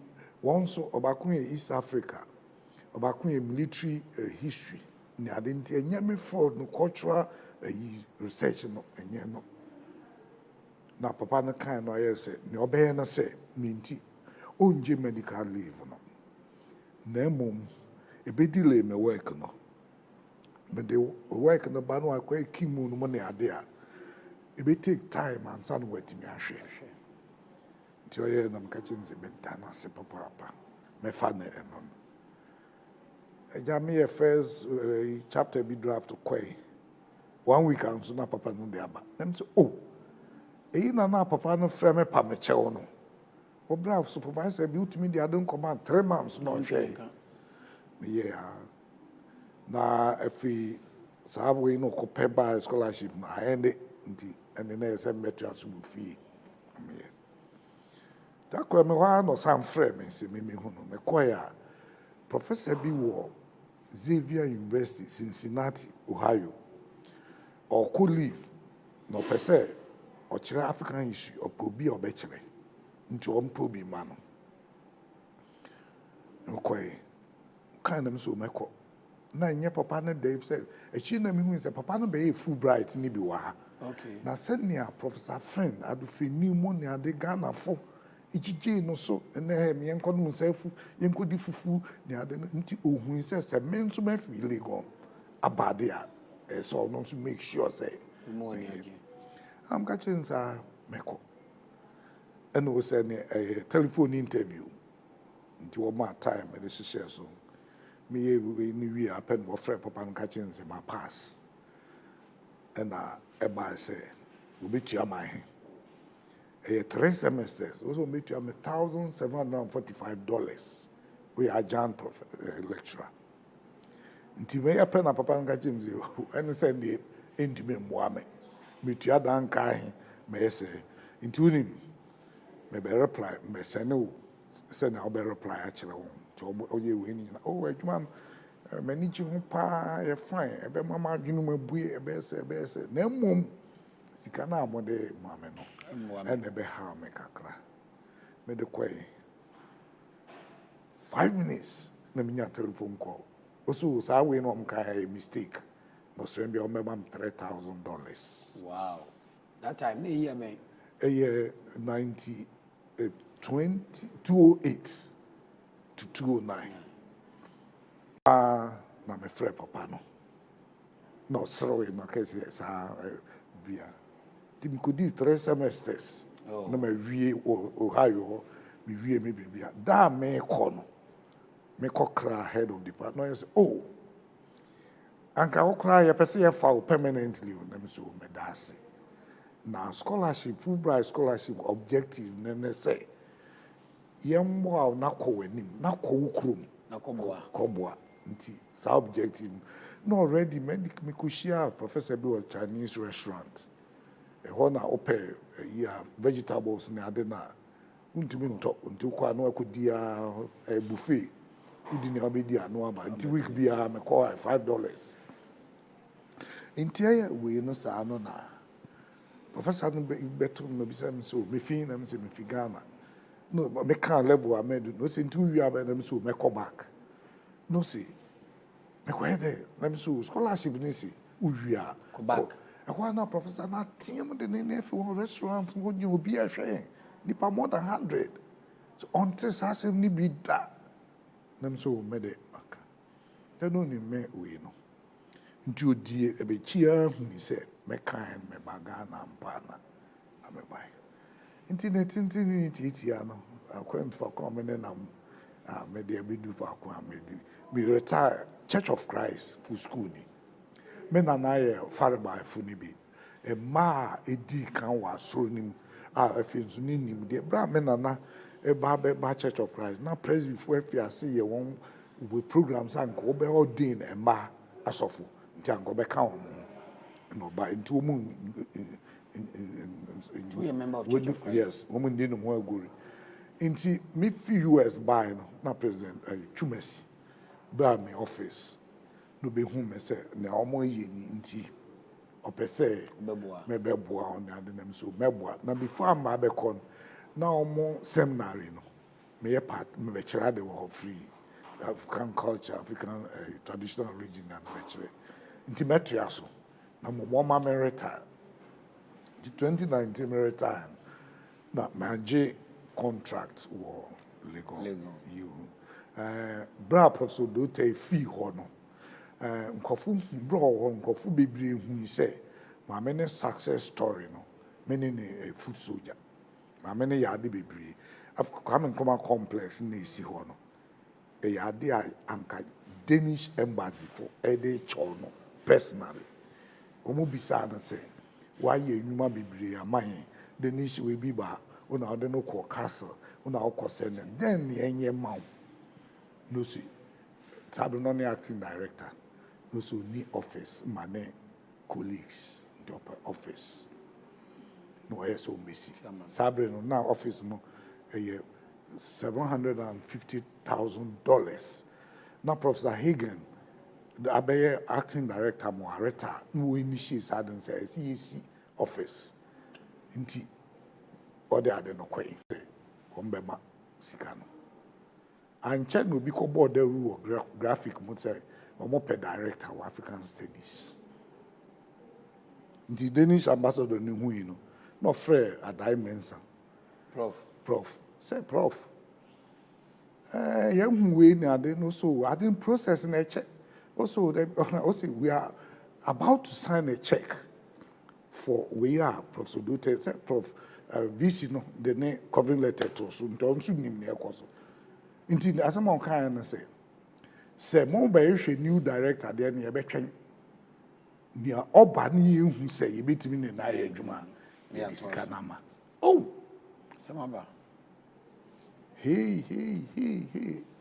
wonso obakun East Africa obakun military history ni adenti enye me field no cultural research no enye no na papa no kan no aye say ne obey na say minti onje medical leave no na mum a bit delay me work no. Me the work no ba no akwa kimu no money ade a. It may take time and some way to me a share. To your name catching the bedana se papa. Me fan and on. Jamie first chapter be draft to quay. 1 week and so na papa no de aba. Them say, oh, na papa no frame pa me che no. Obra supervisor be ultimate the adon command 3 months no share. Me yeah. Na if we we no compare by scholarship na end nti and then say metro so fee. Me that kwa me wa no sam frame me say me hu no me koya professor bi wo Xavier University Cincinnati Ohio or could leave no per se or chere African issue or probi or bechere into probi man no koy kind of so meko na nye papa na Dave said e chi na me hu say papa no be Fulbright ni bi wa okay na senior professor friend adu fe pneumonia de Ghana for ichije no so na me enko no nsafu yenko di fufu ne ade nti ohun se me nso ma fi Lagos abade a so no to make sure say pneumonia am catching sa meko and we say a telephone interview nti o ma time e dey share so me we ni wi happen wo frɛ papa no catching say my pass and eba say we be tua my 3 semesters also be tua me $1,745 we are John lecturer nti me happen na papa no catching say and say the intime moame me tua dan kai me say nti unim me be reply me say no say na be reply actually to oye we ni na oh adwuma mani chi ho pa ye fine e be mama adwunu mabue e be say na mom sika na amode moame no and e be ha me kakra me de kwai 5 minutes na me nya telephone call also sa we no am kai mistake no so be o me mam $3,000 wow that time na year me a year 208 to 209 na me frɛ papa no sorry no case sa bia tim could 3 semesters na me wie Ohio me wie me bibia da me kɔ no me kɔ kra head of department say oh anka wo kra ye pese ye fa permanently na me so me da ase na scholarship Fulbright scholarship objective na say yembo na kɔ w'anim na kɔ wo krom na kɔboa nti sa objective no already medic me kushia professor bi wa Chinese restaurant e ho na ope ya vegetables na ade na untumi nto nti kwa na akodi a buffet udi ni obedi anu aba nti week bia me call $5 nti we no sa no na professor no beto no bi say so me fi na me say me fi Ghana no me can level amedu no say nti wi aba na me so me call back no say me kwa there na me so scholarship ni say wi a go back e kwa na professor na team de ne fi one restaurant go nyi obi a hwe nipa more than 100 so until say ni bi da na me so me de aka they no ni me we no nti odie e be chia hu ni say me kan me baga na mpa na me bai internet titia no akwent for come na me dey be do for akwa me retire Church of Christ for school ni me na ye farba fu ni bi e ma edi kan wa so nim afinzu ni nim de bra me na e ba Church of Christ na praise before afiase ye won we programs anko be ordain e ma asofo nti anko be kan no ba nti o mu you a member of Church of Christ? Yes, woman didn't know agree. Inti me fi US buy no na president Chumesi ba me office no be hu me say na omo ye ni nti opese me beboa on na dem so meboa na before am ba kon na omo seminary no me ye part me be kira de wo free African culture African traditional religion and be kira nti metua so na mo ma me retire 2019 me retire na manje contract or Lagos you bra Professor Dote fee hono. Nkofu bro nkofu bebre hu say ma me ne success story no me ne food soldier ma me ne yade bebre of come complex na esi ho no e yade anka Danish embassy for ede cho no personally omo bisa na say why ye nyuma bebre aman Danish we bi ba una ode no ko castle una okọ send then enye maw no see tabi no acting director no so ni office mane colleagues the office no so messy sabre no now office no $750,000 now Professor Ahenkan the Abe acting director mo areta no initiate sadden say CEC office inti ode ade no kwai ombema sika no anche no bi ko board the rule graphic mo say omo per director of African studies the Danish ambassador ni hu no no frere Adai Mensa prof say prof yam we na ade no so I didn't process na check also we are about to sign a check for we are Professor Dote say prof VC no the name covering letter to so don't so nim na ekoso nti asama on kan na say mo ba ehwe new director there na ye betwen ni oba ni hu say ye betimi ne na ye adwuma ya sika na ma oh samaba hey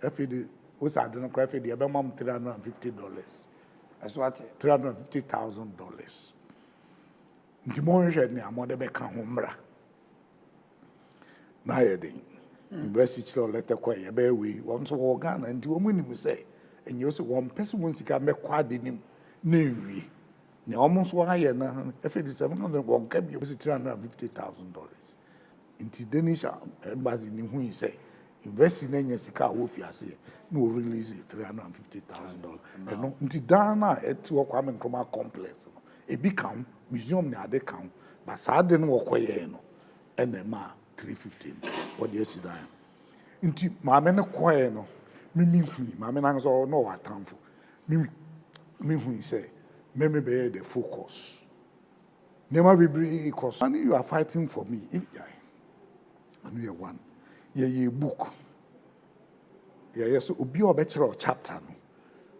afidi o sa do no kwa afidi e be mam $350 as what $350,000 nti mo hwe ni amode be ka ho mra na ye den university letter kwa ye be we won so wo Ghana nti wo munim say enye so one person won sika me kwa de nim na enwi ne omo so aye na afidi 700 won ka bi $350,000 nti Danish embassy ni hu say invest na nya sika wo fi ase na o release $350,000 no nti dana eti wo kwa Nkrumah complex no e bi kan museum na ade kan ba sa de no wo koye no enema 315 what dey see down nti maame ne koye no mi hu maame na so no wa tamfo mi hu say me be the focus never be bring cause and you are fighting for me if and you one ye book yes obi obekere chapter no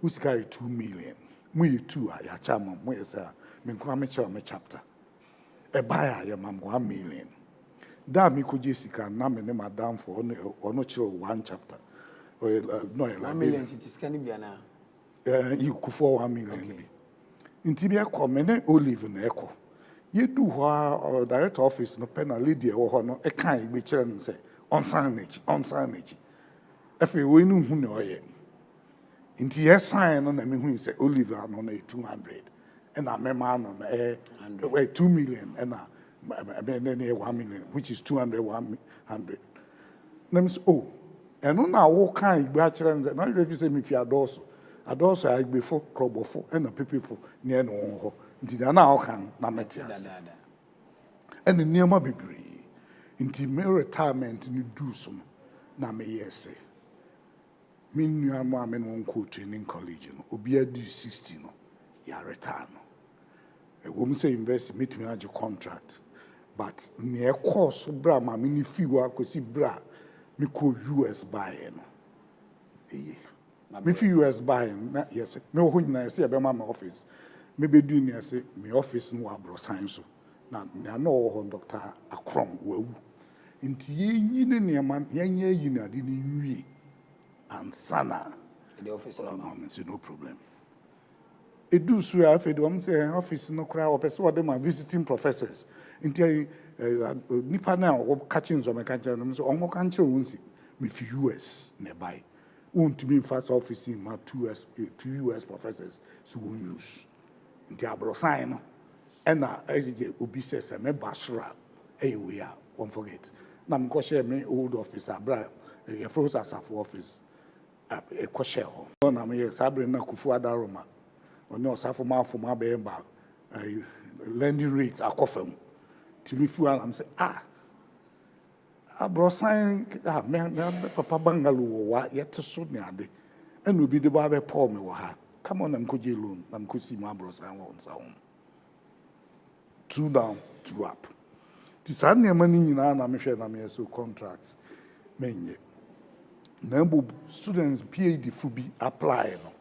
usika 2 million mu ye 2 a ya chama mu ye say me nko amekere me chapter e buy ya mam 1 million da mi ko je sika na me ne madam for ono kire 1 chapter no 1 million it is can be na you ku for 1 million nti bi akọ me ne olive na ekọ ye do ho direct office no penal lady e wo ho no e kan igbe kire no say on sign efe we no hu ne oye nti ye sign no na me hu say Oliver no na 200 and na me ma no na 2 million and na 1 million which is 100 na me say oh eno na wo kan igbe a kire no na you say me fi adoso a igbe fo krobofo and na pepefo ne no ho nti na wo kan na metias and niam bebre nti me retirement ni do so na me yese me nua mo ame no nko training college no obi adi 60 no ya retire no e wo say invest meet me age contract but ne course bra ma me ni fiwa akosi bra me ko US buy no me fi US buy na yes me ho nyina yese e be ma office me be do ni yese me office no abro science so na no ho Dr. Akrom wawu nti yi ne niam yanye yi na de ni nwie ansana the office no problem edu so ya fe do say office no kra o person dem visiting professors nti nipa na o catching zo me catch no so on kan che won si me fi US ne buy won't be fast office in my two US professors so won use nti abro sign no and na obi says me basra we are won't forget na me ko share me old officer bra e froze asafo office e ko share ho na me sabre na kufu adaroma oni osafo ma afo ma be ba lending rates akofam timi fu am say abrosan me papa bangalo wa yet so ne ade and obi de ba be pour me wa ha come on am koje loan am ko si ma abrosan won sa won 2 down 2 up ti sa ne mani nyina na me hwe na me so contracts menye na mbo students PhD fu bi apply no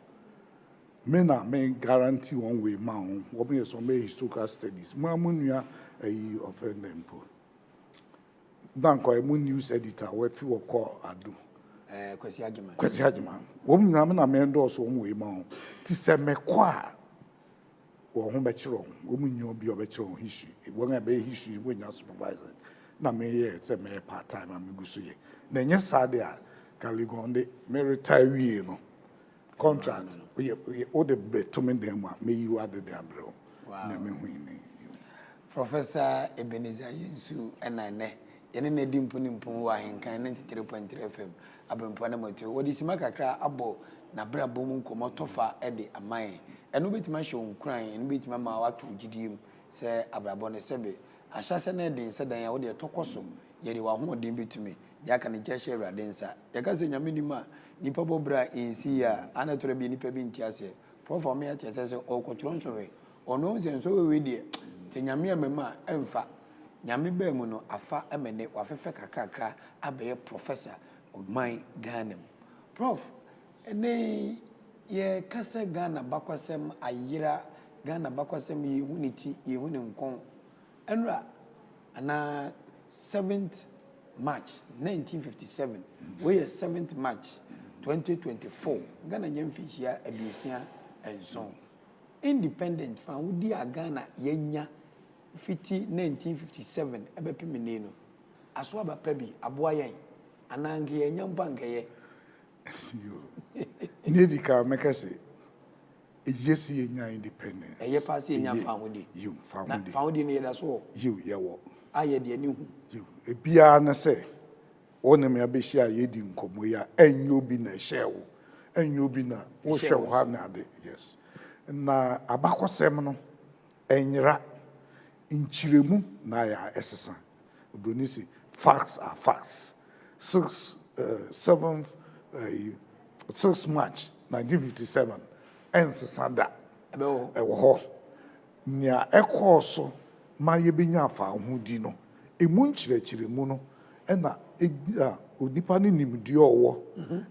me na me guarantee one way ma on wo be so me historical studies ma munua ayi offend them po dan ko mu news editor we fi wo call adu kwesi agema wo nyina me na me endorse wo way ma on ti se me kwa wo ho be kire wo mu nyo bi obe kire history wo nga be history wo nya supervisor na me ye se me part time am gusu ye na nya sade a kaligonde me retire wie no contract we all the betumen dem a me you ade de abro na me hu ni Professor Ebenezer Yesu enane yene na di mponimpon wa Ahenkan 93.3 FM Abrempong Anamontuo wodi sima kakra abo na bra bom nkomo tofa ede aman eno betima hwe onkran eno betima ma watu gidiem se abrabo ne sebe ahyase na de nsedan ya wode tokoso yede wa hoden betumi ya ka ne gyehye awrade nsa ya ka se nyame nim a nipa bobra ensi ya anatora bi nipa bi ntiase prof ome ya tiase se okotronsowe ono nse nso we de te nyame amema emfa nyame ba mu no afa emene wafefe kakrakra abaye professor oman Ghana prof ene ye kase Ghana bakwasem ayira Ghana bakwasem yehuniti yehune nkon enra ana 7th March 1957 we 7th March 2024 Ghana nyamfishia adusia enson independent fa wudi a Ghana yenya fiti 1957 ebepimene no aso abapa bi aboa yen anange yenya mbangaye Nedi ka mekase ejesi yenya independence eye pass yenya fa wudi you fa wudi no yeda so you yewo aye de ni hu you ebia na se wona me abehia yedi nkomo ya enyo bi na hyewo enyo bi na wo hyewo ha na ade yes na abakosem no enyira inchiremu na ya esesa obronisi facts are facts 6 March 1957 ensesada ewo ho nia ekoso ma yebenya afa ahudi no emu nchirechiremu no ena onipa ne nimdi owo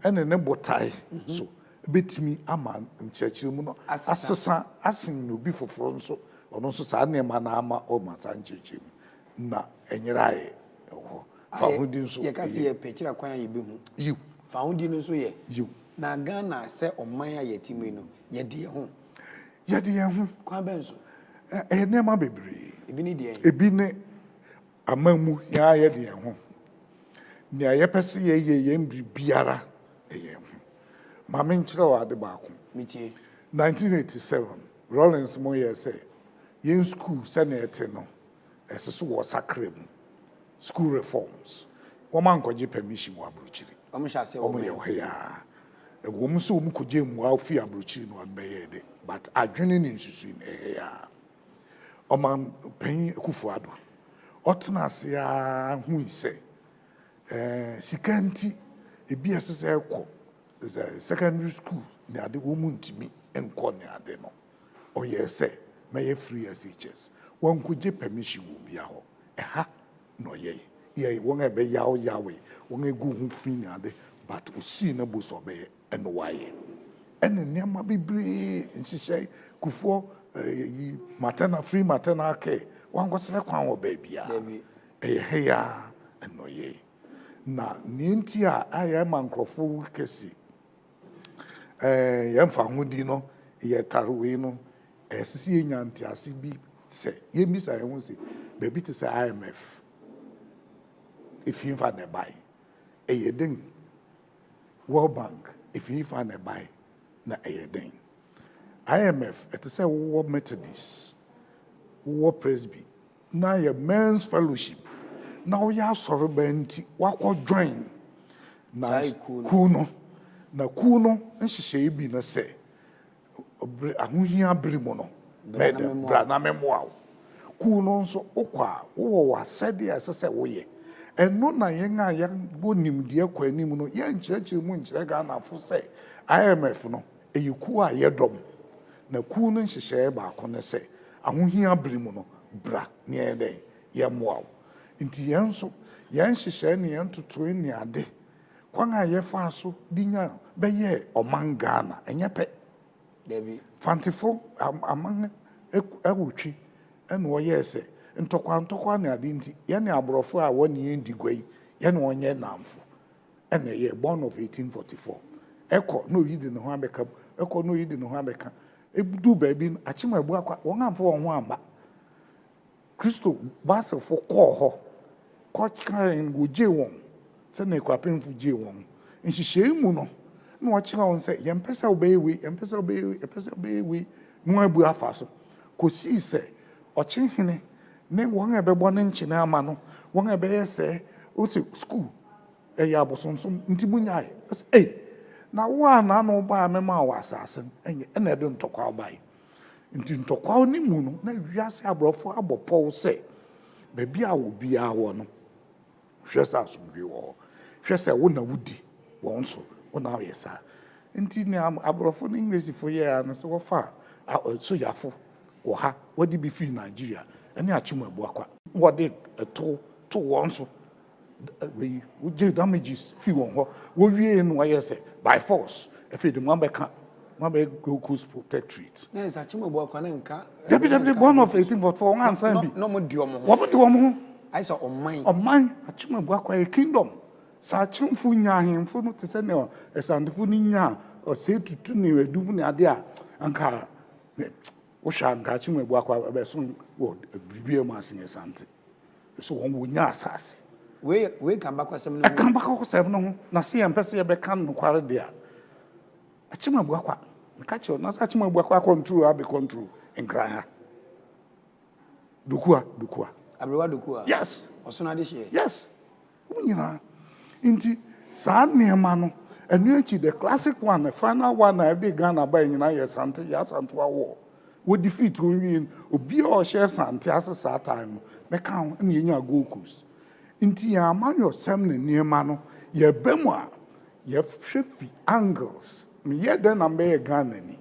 ena ne botai so betimi ama nchirechiremu no asesa asin no bi foforo nso ono nso sa ne ma na ama o ma sa nchirechiremu na enyirae ewo fa ahudi nso ye ka se ye pechira kwan ye behu you fa ahudi no so ye you na Ghana se oman ya yetimi no ye de ho kwan ben so nema bebre ebi ni de ebi ne amamu ya ye de ho ni ayepese ye biara ye ho ma me nkyere wa ade baako mitie 1987 Rollins Moye say yen school se na ete no eseso wo sakra mu school reforms woman koje permission wa abrochiri omo sha se omo ye ho ya ewom so omo koje mu wa ofi abrochiri no adbeye de but adwene ni nsusu ne ya oman pen Kufuado otena se ya hu ise sikanti ebi asese ekọ secondary school ne ade wo mu ntimi enko ne ade no oye se may free SHS won kuje permission wo bia ho ha no ye won ebe yawe won egu hu free ne ade but osi na bo so be eno waye ene nema bibre nsihye Kufuo maternal free maternal care wan go sere kwan wo ba bia he ya eno ye na ninti a aye mankrofo kesi yemfa hudi no ye tarwe no esisi enyanti ase bi se yemisa ye ho se baby to say IMF if you find a buy den World Bank if you find a buy na den IMF it say wo Methodist wo Presby na ye men's fellowship na wo ya soro banti wakọ join na kuno na kuno nhihye bi na se ahohia brimo no bra na memboa kuno nso okwa wo wa sede asese wo ye ɛno na yɛn a yɛbɔ nimdeɛ kɔ anim no yɛnkyerɛkyerɛ mu nkyerɛ Ghanafo sɛ IMF no ɛyɛ kuo a yɛdɔm na kuo no nhyehyɛeɛ baako ne sɛ ahohia bere mu no bra ne yɛn dɛn yɛmmoa wo nti yɛn nso yɛn nhyehyɛeɛ ne yɛn totoe ne ade kwan a yɛfaa so de nya bɛyɛ ɔman Ghana ɛnyɛ pɛ Dabi. fantefo aman awotwi ɛna wɔyɛɛ sɛ ntɔkwa ne ade nti yɛne aborɔfo a wɔne yɛn di gua yi yɛne wɔnyɛ namfo ɛna ɛyɛ born of 1844 ɛkɔ na oyi de ne ho abɛka ɛkɔ na oyi de ne ho abɛka edu baabi no akyema abu akwa wɔn amfo wɔn ho amba Kristo basefo kɔɔ hɔ kɔkan wogye wɔn sɛ na ekwapemfo gye wɔn nhyehyɛe mu no na wɔkyerɛ wɔn sɛ yɛmpɛ sɛ wobɛyɛ wei yɛmpɛ sɛ wobɛyɛ wei no abu afa so kɔsii sɛ ɔkyehene ne wɔn a ɛbɛbɔ ne nkyene ama no wɔn a ɛbɛyɛ sɛ ɔsɛ school ɛyɛ abosonsom nti mu nyae ɔsɛ na wo a na ɔbaa mɛma wɔ asase no ɛna ɛde ntɔkwa ɔbae nti ntɔkwa ne mu no na wiase aborɔfo abɔ pɔw sɛ baabi a wɔ biara wɔ no hwɛ sɛ asomdwe wɔ hɔ hwɛ sɛ wo na wodi wɔn so wo na woyɛ saa nti ne aborɔfo no Englishfo yɛ a no sɛ wɔfa sogyafo wɔ ha wɔde bi firi Nigeria ɛne akyema abu akwa wɔde to wɔn so wogye damages fi wɔn hɔ wɔwie no wɔyɛ sɛ by force afei de mo abɛka Gold Coast Protectorate. Yes, akyema abu akwa na nka Dabi born of 1844 wɔn ansan bi no mo di ɔmo ho wɔbɛdi wɔn ho I saw ɔman akyema abu akwa yɛ kingdom saa akyemfo nya ahemfo no te sɛ ne ɛsantefo no nya ɔsɛ tutu ne adum ne ade a anka wohwɛ anka akyema abu akwa bɛso wɔ biribi mu asenyɛ sante so wɔn wonya asase we kan ba kwasɛm no kan ba kwasɛm no ho na se yɛmpɛ sɛ yɛbɛka no kware de a akyema abu akwa nka kyerɛ na sɛ akyema abu akwa control abe control nkran ha dokua abrewa dokua yes ɔsono ade hye yes nyina nti saa nneɛma no ɛno akyi the classic one the final one na ɛde Ghana ba nyina yɛ sante yɛ asante awɔ wo defeat onwie obi a ɔhyɛ sante ase saa time no mɛka ho ne yɛnya Gold Coast nti yɛ amanyo sɛm ne nneɛma no yɛbɛ mu a yɛhwɛ fi angles meyɛ dɛn na mbɛyɛ Ghana ni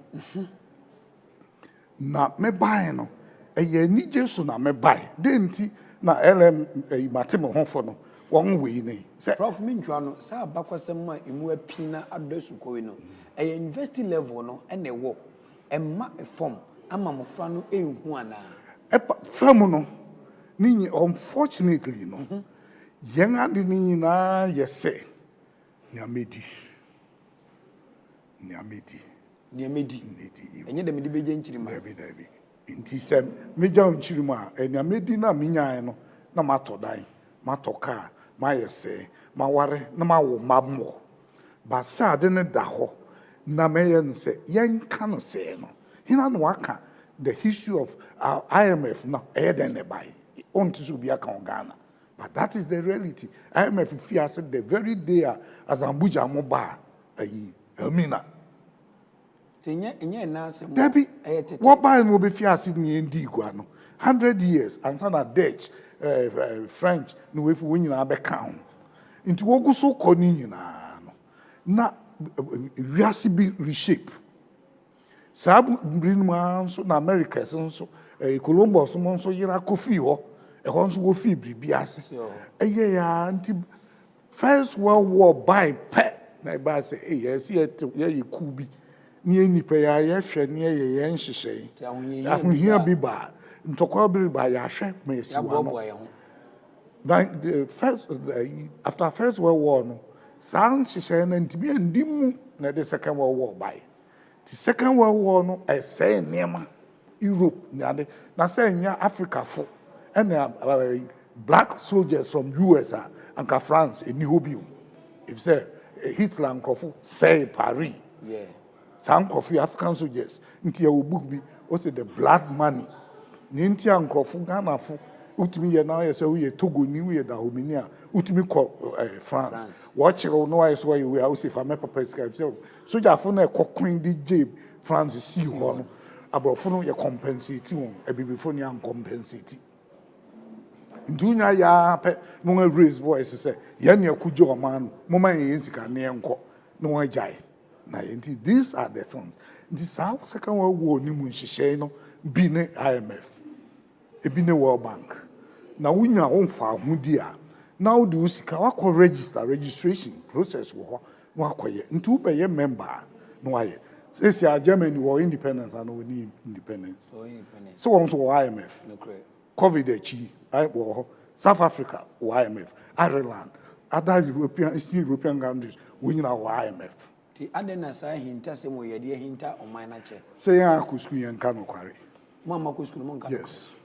na mebae no ɛyɛ anigye so na mebae de nti na LM mate me ho fo no wɔn wei ne sɛ Prof Mintwa no saa abakwasɛm a emu apina adɔsukowe no ɛyɛ university level no ɛna ɛwɔ ɛma ɛfɔm ama mofra no ɛnhu ana fam no ni unfortunately no yɛn ade ni nyinaa yɛ sɛ nyamedi ɛnyɛ dɛm de bɛgye nkyirima dabi nti sɛ megya nkyirima a nyamedi na menyae no na matɔ dan matɔ kaa mayɛ sɛ maware na mawo mabɔ ba sɛ ade ne da hɔ na mɛyɛ no sɛ yɛnka no sɛ no hena no waka the history of IMF no ɛyɛ dɛn ne bae ɔnte so obi aka wɔ Ghana but that is the reality IMF fi ase the very day a Azambuja mo ba ayi Amina ɛnyɛ na asɛm dabi wɔbae no wɔbɛfi ase ne yɛndi igua no 100 years ansa na Dutch French no wefi wɔn nyinaa bɛka ho nti wɔgu so kɔ ne nyinaa no na wiase bi reshape saa biri no nso na Americas nso Columbus mo nso yera kofi hɔ ɛhɔ nso wɔfi biribi ase ɛyɛ ya nti First World War by pɛ na ɛba sɛ yɛsi yɛyɛ ku bi ne nipa yɛ hwɛ ne yɛ yɛn hyehyɛ ahohia bi ba ntɔkwa bi ba yɛahwɛ ma yɛsiwa no after First World War no saa nhyehyɛ no ntimi andi mu na de Second World War bae ti Second World War no ɛsɛe nneɛma Europe nyade na sɛ nya Africa fo ɛna black soldiers from US anka France eni hɔ bio if say Hitler nkrɔfo sɛe Paris saa nkrɔfo African soldiers nti yɛ wɔ book bi o say the blood money ne nti nkrɔfo Ghana fo utimi yɛ na yɛ sɛ wo yɛ Togo ni wo yɛ Dahomey a utimi kɔ France wɔkyerɛw no ayɛ so ayɛ we a wo say fa me papa sika sɛ sogyafo na ɛkɔ Queen di Jabe France si hɔ no aborɔfo no yɛ compensate wɔn abibifo ne an compensate Ntunya ya pe mo raise voice say ye ne akujo o man mo man yen sika ne enko no wan jai na enti these are the things this how second world war ni mu nhihye no bi ne IMF e bi ne World Bank na wunya wonfa ahudi a now do sika wa registration process wo ho no akoye nti wo be ye member no aye says ya Germany war independence and we need independence so on so IMF no correct COVID achi I war South Africa IMF Ireland other Eastern European countries we need our IMF ti adena sa hinta se mo ye de hinta o man na che say ya ku school yan kan kware mama ku school mo kan yes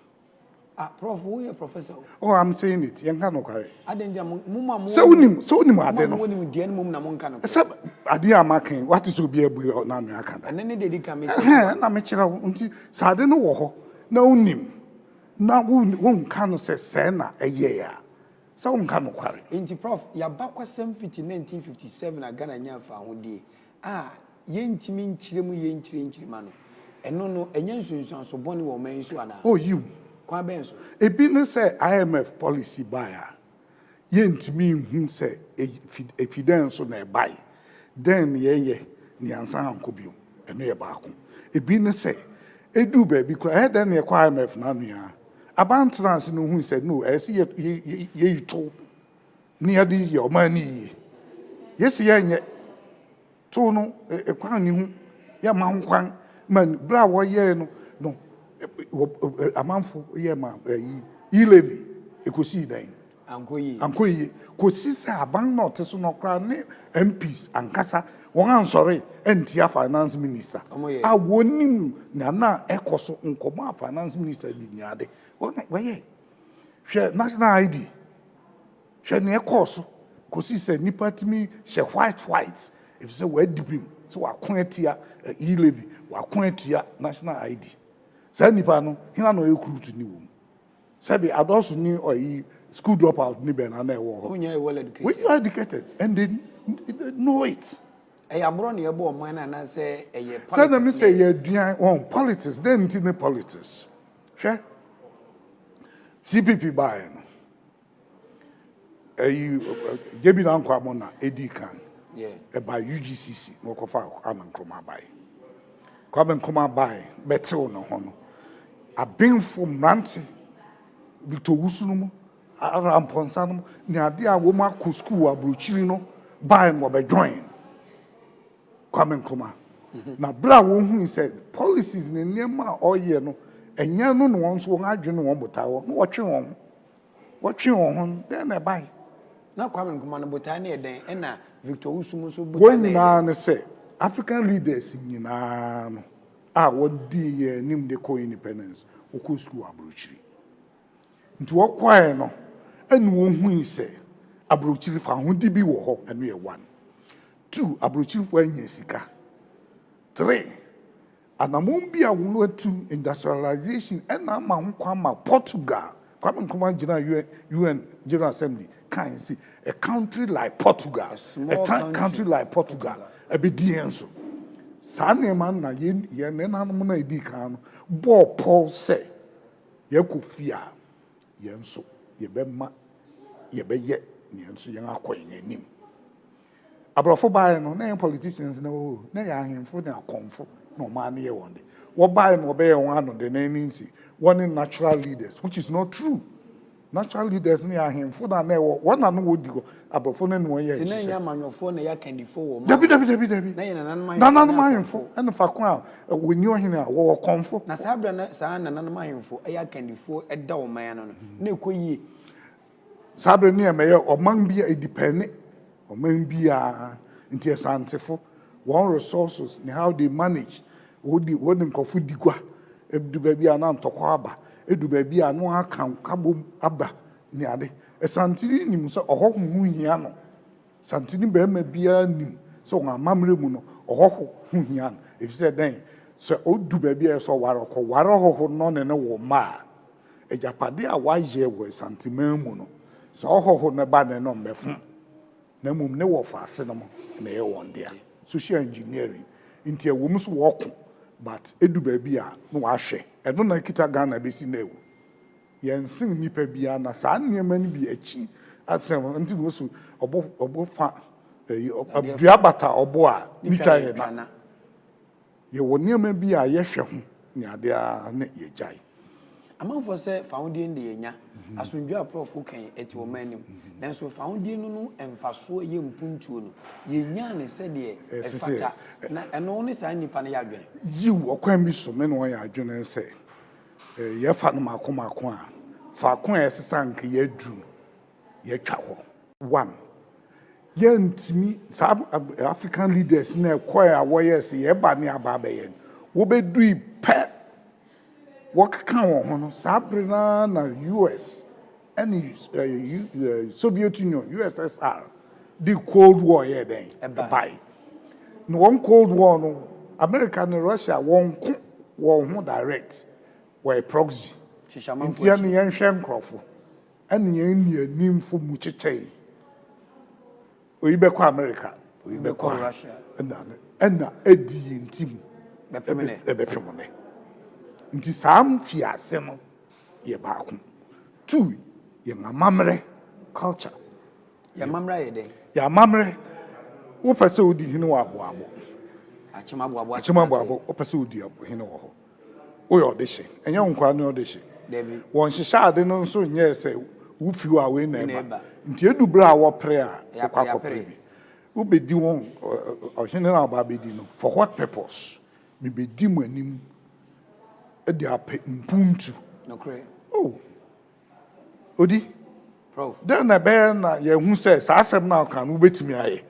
prof who you professor oh I'm saying it yan kan kware adenja mo so unim ade no wonim de no na mo kan say ade amakan what is obi ebu na no aka ane ne de ka me na me kira nti sa ade no wo ho na unim na won kan say say na eye ya so won kan kware nti prof ya bakwasem 1957 agana nya fa ahodi yentimi nkyiremu yenkyire ma no eno no enya nsunsun so boni wo man so ana oh you kwa ben so ebi ne say IMF policy buyer yentimi hu say evidence na buy then ye ni ansan ankobio eno ye baako ebi ne say edu ba bi kwa then ye kwa IMF na nua aban trans no hu say no esi ye yito ni ade ye o mani yesi ye nye to no ekwan ni hu ya ma nkwan man bra wo ye no amanfo ye ma yi levy ekosi dan ankoyi ko sisa aban not so no kra ne MPs ankasa won ansori entia finance minister awonim na ekoso nkoma finance minister di nyade waye hwe national ID hwe ne ekoso ko sisa nipa timi hwe white if say we dipim so akwatia levy wakwatia national ID say nipa no hina no recruit ni wo sabi adosu ni oyi school dropout ni be na e wo when you are educated and they know it abro na yebo man na say politics say na me say ye duan on politics then in politics hwe CPP buy no jebi na nkwa mo na Ahenkan by UGCC no ko fa amankroma buy Abenkroma buy betel no ho no abenfo mrante Victor Wusunumu Aramponsanum ni ade a wo ma ko school abrochiri no buy no be join Abenkroma na bra wo hu say policies ne niam a oye no enya no no won so won adwene won botawo no wotwe won then na buy na Abenkroma no botai na eden na Victor Wusunumu so botawo na ne say African leaders nyina no wodi ye nim de ko independence oko school abrochiri nti wokwae no enu wo hu ise abrochiri fa hodi bi wo ho enu ye 1 2 abrochiri fo anya sika 3 anamon bi a wo atu industrialization ena ma nkwa ma Portugal Abenkroma gina UN General Assembly kan see a country like Portugal a country like Portugal ebedi enso sane man na ye ne nanom na Ahenkan no bo Paul say ye kofia ye nso ye be ma ye be ye ne nso ye akoyen anim abrofo bae no na politicians na ya ahemfo na akonfo no ma na ye wonde wo bae no be ye won ano de na ninsi one natural leaders which is not true. Natural leaders ni ahemfo na na wo wona no wodi go abrofo na no ye ti na nya manwofo na ya kandifo wo ma dabi na ye nananum ahemfo ene fa ko a woni ohene a wo konfo na sabra na sa nananum ahemfo ya kandifo eda wo man no na ekoyie sabra ni emeye oman bia edepende oman bia nti esantefo one resources ni how they manage wodi nkofu digwa edu ba bia na ntokwa aba edu ba bia no aka kabom aba ni ade esantiri nim so ohohu hia no santiri be ma bia nim so wa mamre mu no ohohu hia no if say den so odu ba bia so ware ohohu no ne wo ma ejapade a waje wo santiman mu no so ohohu ne ba ne no mbefu na mum ne wo fa ase no mo na ye wondia social engineering nti e wo mu so wo ko but edu ba bia no wa hwe eno na kita Ghana be si na ewu yɛnsen nipa bia na saa nneɛma no bi akyi asɛm nti no so ɔbɔ fa dua bata ɔbɔ a nitwa yɛ na yɛwɔ nneɛma bi a yɛhwɛ ho ne ade a ne yɛgyae amanfo sɛ founding de yɛnya asundwa prof kan eti o manim nanso founding no emfaso yɛ mpuntuo no yɛnya ne sɛ de efata na ɛno ne saa nipa no yɛ adwene yiw ɔkwan bi so me no yɛ adwene sɛ yɛfa no mako a fa ko a ɛsesa nka yɛaduru yɛtwa hɔ one yɛntimi saa African leaders na ɛkɔɛ a wɔyɛ sɛ yɛba ne aba abɛyɛ wobɛdui pɛ wɔkeka wɔn ho no saa bere na US and Soviet Union USSR the Cold War yɛ dɛn ɛbae na wɔn Cold War no America and Russia wɔn ho direct wɔyɛ proxy nti ɛne yɛnhwɛ nkurɔfo ɛne yɛn nimfo mu kyekyɛe oyi bɛkɔ America oyi bɛkɔ Russia ɛna ɛdi yɛn ntim ɛbɛpem ne nti saa mfiase no yɛ baako two yɛ amammerɛ culture yɛ amammerɛ yɛ dɛn yɛ amammerɛ wopɛ sɛ wodi hene wɔ aboabo akyema aboabo wopɛ sɛ wodi hene wɔ hɔ woyɛ ɔde hye ɛnyɛ wo nkwa ne ɔde hye wɔn hyehyɛ ade no nso nyɛɛ sɛ wofi wɔ a wei na ɛba nti edu bere a wɔpere a wokɔ akɔpere bi wobɛdi wɔn ɔhene no a ɔba bɛdi no for what purpose mebɛdi mu anim ɛde apɛ mpuntu oh odi prof then na ɛbɛyɛ na yɛhu sɛ saa asɛm no aka no wobɛtumi ayɛ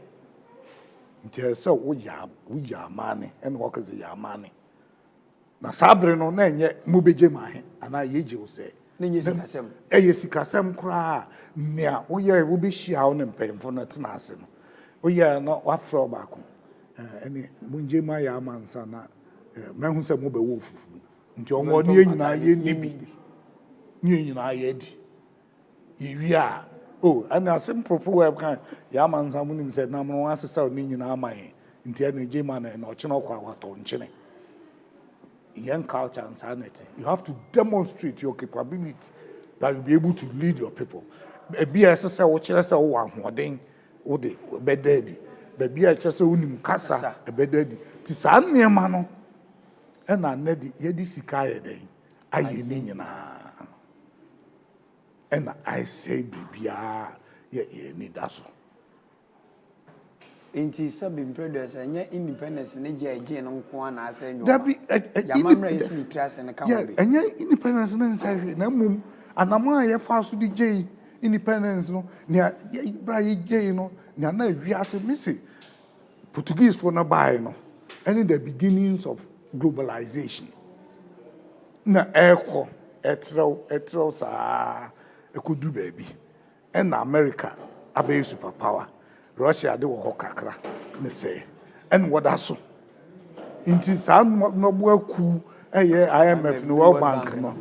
nti ɛsɛ woyɛ amane ɛna wɔka sɛ yɛ amane na saa bere no na ɛnyɛ mobɛgye ma ahe anaa yɛgye wo sɛ ɛyɛ sikasɛm koraa nea woyɛ wobɛhyia wo ne mpanyimfo no tena ase no woyɛ na wafrɛ baako ɛne mongye ma yɛ amansa na mahu sɛ mobɛwɔ ofufu nti ɔmo ne nyinaa yɛnni bi ne nyinaa yɛdi yɛwie a ɛne asɛm propo web kan yɛ amansa mu nim sɛ nam no asesa ne nyinaa ma yɛ nti ɛne gye ma na ɔkyena ɔkɔ a watɔ nkyene young culture and sanity. You have to demonstrate your capability that you'll be able to lead your people. Be a say what you say one or the bededi. Be a just unim casa a bededi. Tisan near mano and I need yedi sikaya day. I nina and I say bibia ye need that. Inti sabim produce and independence in Nigeria no kwa na say no. That be trust and account. And independence inside na mum anama ye fa so DJ independence no na bra ye J no na wiase missy Portuguese for na buy no and the beginnings of globalization. Na echo etro sa ekodu baby and America abe superpower. Russia de wo kakra ne say and what aso inti san no boaku IMF no World Bank no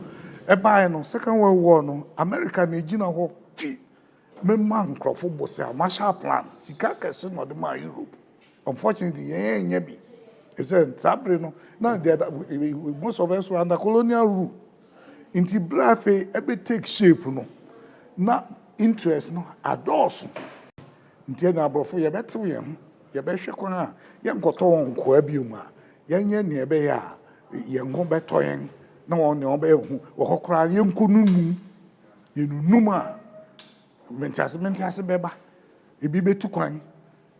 e buy no second world war no America na gina ho fi memma nkrofo bosse Marshall Plan sika kese no de ma Europe unfortunately nya bi is sabre no na most of us were under colonial rule inti brafe e be take shape no na interest no adorso ntia na abrofo ye betew yem ye behwe kwan a ye nkoto won koa biom a yenye ne ebe ya ye ngo betoyen na won ne obehu wo kokora ye nkonunu ye nunum a mentiase beba ebi betu kwan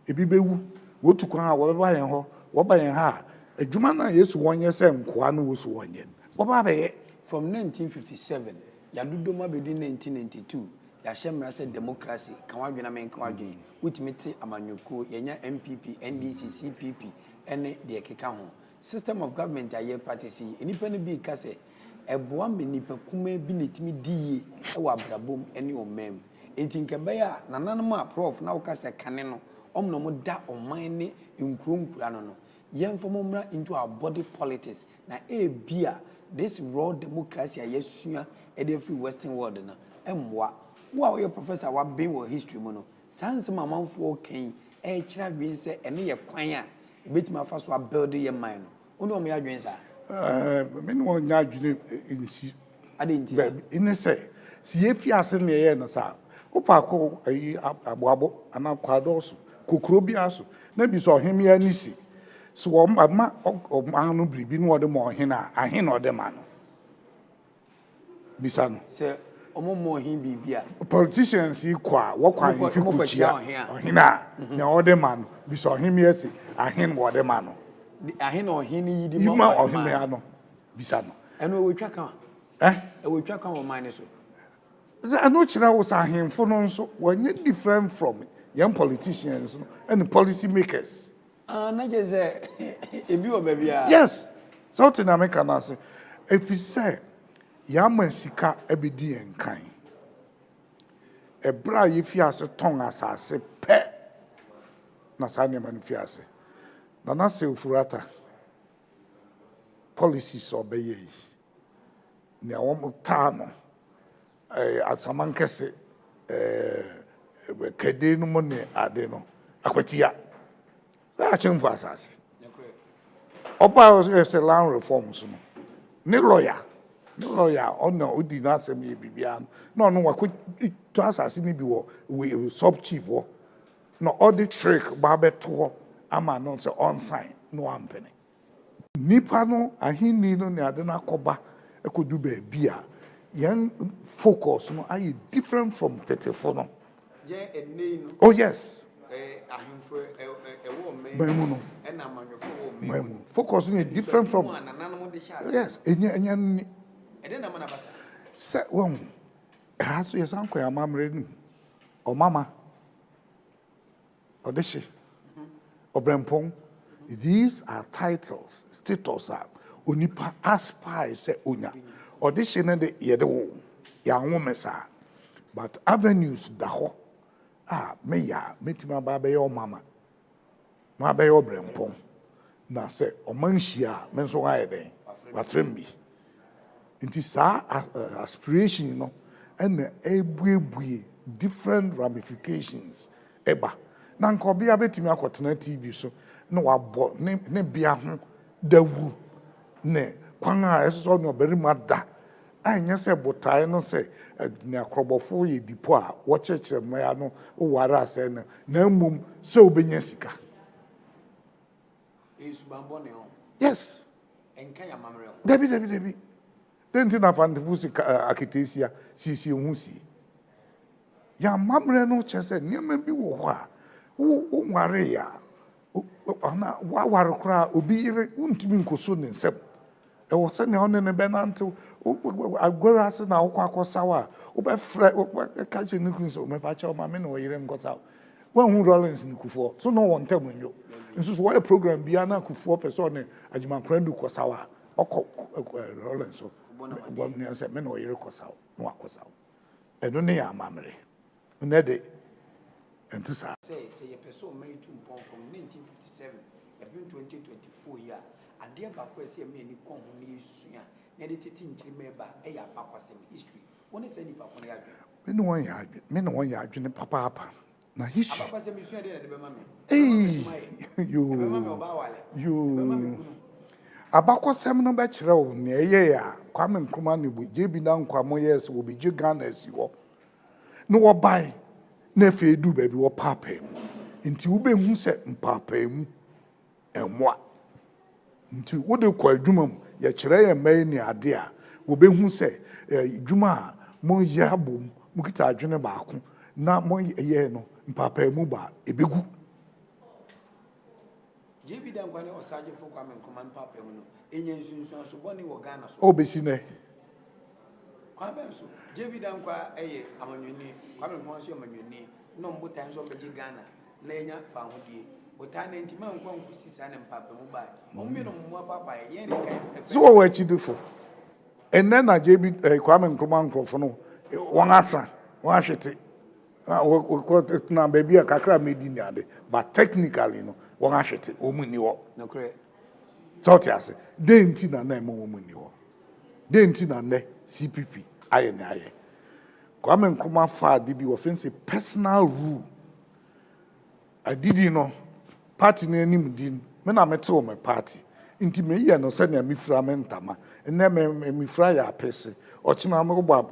ebi bewu wo tu kwan a wo beba yen ho wo ba yen ha adwuma na Yesu wonye se nkoa no wo so wonye wo ba be from 1957 ya dudoma bedu 1992 ya shemra se democracy kan wadwena men kan wadwen ultimate amanyoko yenya MPP NDC CPP ene de keka ho system of government aye party si enipa ne bi ka se eboa menipa kuma bi netimi diye e wa brabom ene omem entinka baya nananum a prof na wo ka se kane no omno mo da oman ne nkronkura no yemfomomra into our body politics na bia this raw democracy ayesua e dey free western world na emwa wo your professor wa been wo history mo no sans mamanfo kan e kira dwen se ene ye kwan a betima fa so build ye man no ono me adwen sa me no nya adwen insi Adinti. Baby, in a say, see if you are sending me in a sa. Opako a boabo and a quados, Kukubiaso. Maybe saw him here nisi. So my ma of manu been what the more hina, a hin or the man. Bisan. Sir, Omo him be Politicians equal, walk on if you could cheer or hina. No other man, we saw him yes, a hin or the man. A hin or hini, the You ma or him, Bisano. And we track on. We track on mine. I know China was a him for non so when you different from young politicians and policy makers. Not just a view, baby. Yes, South America now say if you say Yaman Sika ebidi and kind. A bra if you has a tongue as I say pet Nasanya Manfiase. Nana say Furata policies obey. Near Tano. Asaman kese kede no mo ne ade no akwatia za chemfu asase oba ese land reforms no ne lawyer ona odi na asem ye bibia no no wako to asase ni bi wo we sub chief wo no audit trick ba beto ama no se on sign no ampene nipa no ahinni no ne ade na akoba ekodu ba bia young focus no are different from 34 no. Oh yes. Focus no different from. Yes. Enya. Say one. Has yes uncle your mom reading or mama or dishi Abrempong. These are titles, status are onipa aspire say onya. Audition and the yedo, young woman, sir. But avenues, the ho. May meet my baby or mamma. My baby or Abrempong. Now say, O Manshia, Menso Ide, Bafrimbi. It is our aspiration, you know, and every different ramifications. Eba. Nanko be a bit me a TV so no, I bought ne be a the woo. Ne. Kwanga eso no beri mada anya se botae no se ne akrobofo ye dipo a wo chechire maya no wo wara ase na mum se obenya sika Esubambo ne ho. Yes Enka ya mamre ho. Debi denti na fantefu sika akitesia sisi ohusi ya mamre no chese niam bi wo ho a wo nware ya ana wa ware kra obi ire untimi nkoso ne nsem e wo se ne one ne benanto agora ase na wo kwakosawa wo be frɛ ka che ne kunso me pa che o ma me no yire nkosawa wan hu Rollins ni kufo so no won tem nyo nso so wo program bia na kufo person ne ajima krandu kosawa okɔ Rollins so bo ne se me no yire kosawa no akosawa eno ne ya mamre ne de entisa say your person made to from 1957 even 2024 year ade ba kwa se me ni kon ho ne esua na de tete ntiri meba e ya pakwasem history woni se ni pakon ya adwe me no won ya adwe ne papa na history pakwasem esua de be ma me you abakwasem no be kire wo ne eye ya kwame nkruma ne bu je bi na nkwamo yes wo bi je Ghana asi ho no wo bai na fe du ba bi wo papa mu nti wo be hu se mpapa mu enwa nti wo de kwa adwuma mu ya kire ya mai ni ade a wo be hu se adwuma a mo ya bom mo kita adwene baako na mo ye no mpapa mu ba ebegu jebi dan kwa ne osaje fo kwa men command papa mu no enye nsunsun so boni wo Ghana so obesi ne kwa ben so jebi dan kwa eye amanwini kwa men ko so amanwini no mbutan so beji Ghana na enya fa hodie botan ntima nkwa nkusi sa ne papa mu ba mo mi no mu papa ye ne kan so wo achidufo enne na jebi kwa men kroma nkrofo no won asa won ahwete wo na baby akakra medini ade but technically no won ahwete omuni wo no correct so tiase denti na na emo omuni wo denti na ne CPP aye ne aye kwa men kroma fa de bi offensive personal rule adidi no party no anim din me na mete o me party Inti me ye no se na mi fra mentama. Enne me fra ya pese. Ochina me gba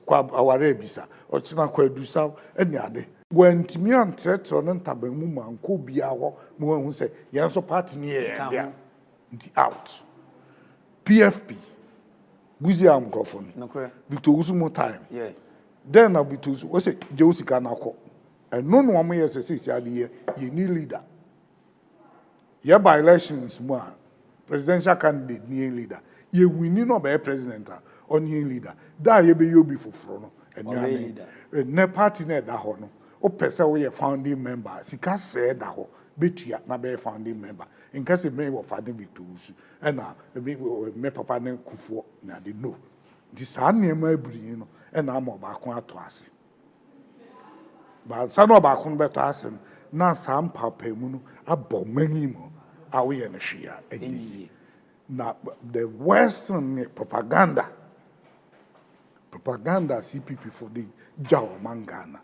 kwa aware bisa. Ochina kwa edusa ene ade. Gwantimi antretro no ntabamu manko bia ho mo hu se yen so party ni e dia. Inti out. PFP Buziam Grofon. No correct. Victor Usumo time. Yeah. Then na Victor was it Josika Nako. And no one years a 6 year you need leader. Yeah, by elections more presidential candidate near leader. Ye winning no be president or near leader. Da ye be you be for frono and leader. Ne party ne da ho no. O pese we founding member. Sika say da ho. Betia na be founding member. In case me wo fade Victor and na me papa ne kufuo na de no. Di sa nneema aburi no e na ma ba ko ato ase. Ba sa no ba ko beto ase na sa mpapa mu no abọ mani mu a we na hwia enyi. Na the western propaganda CPP for the jaw mangana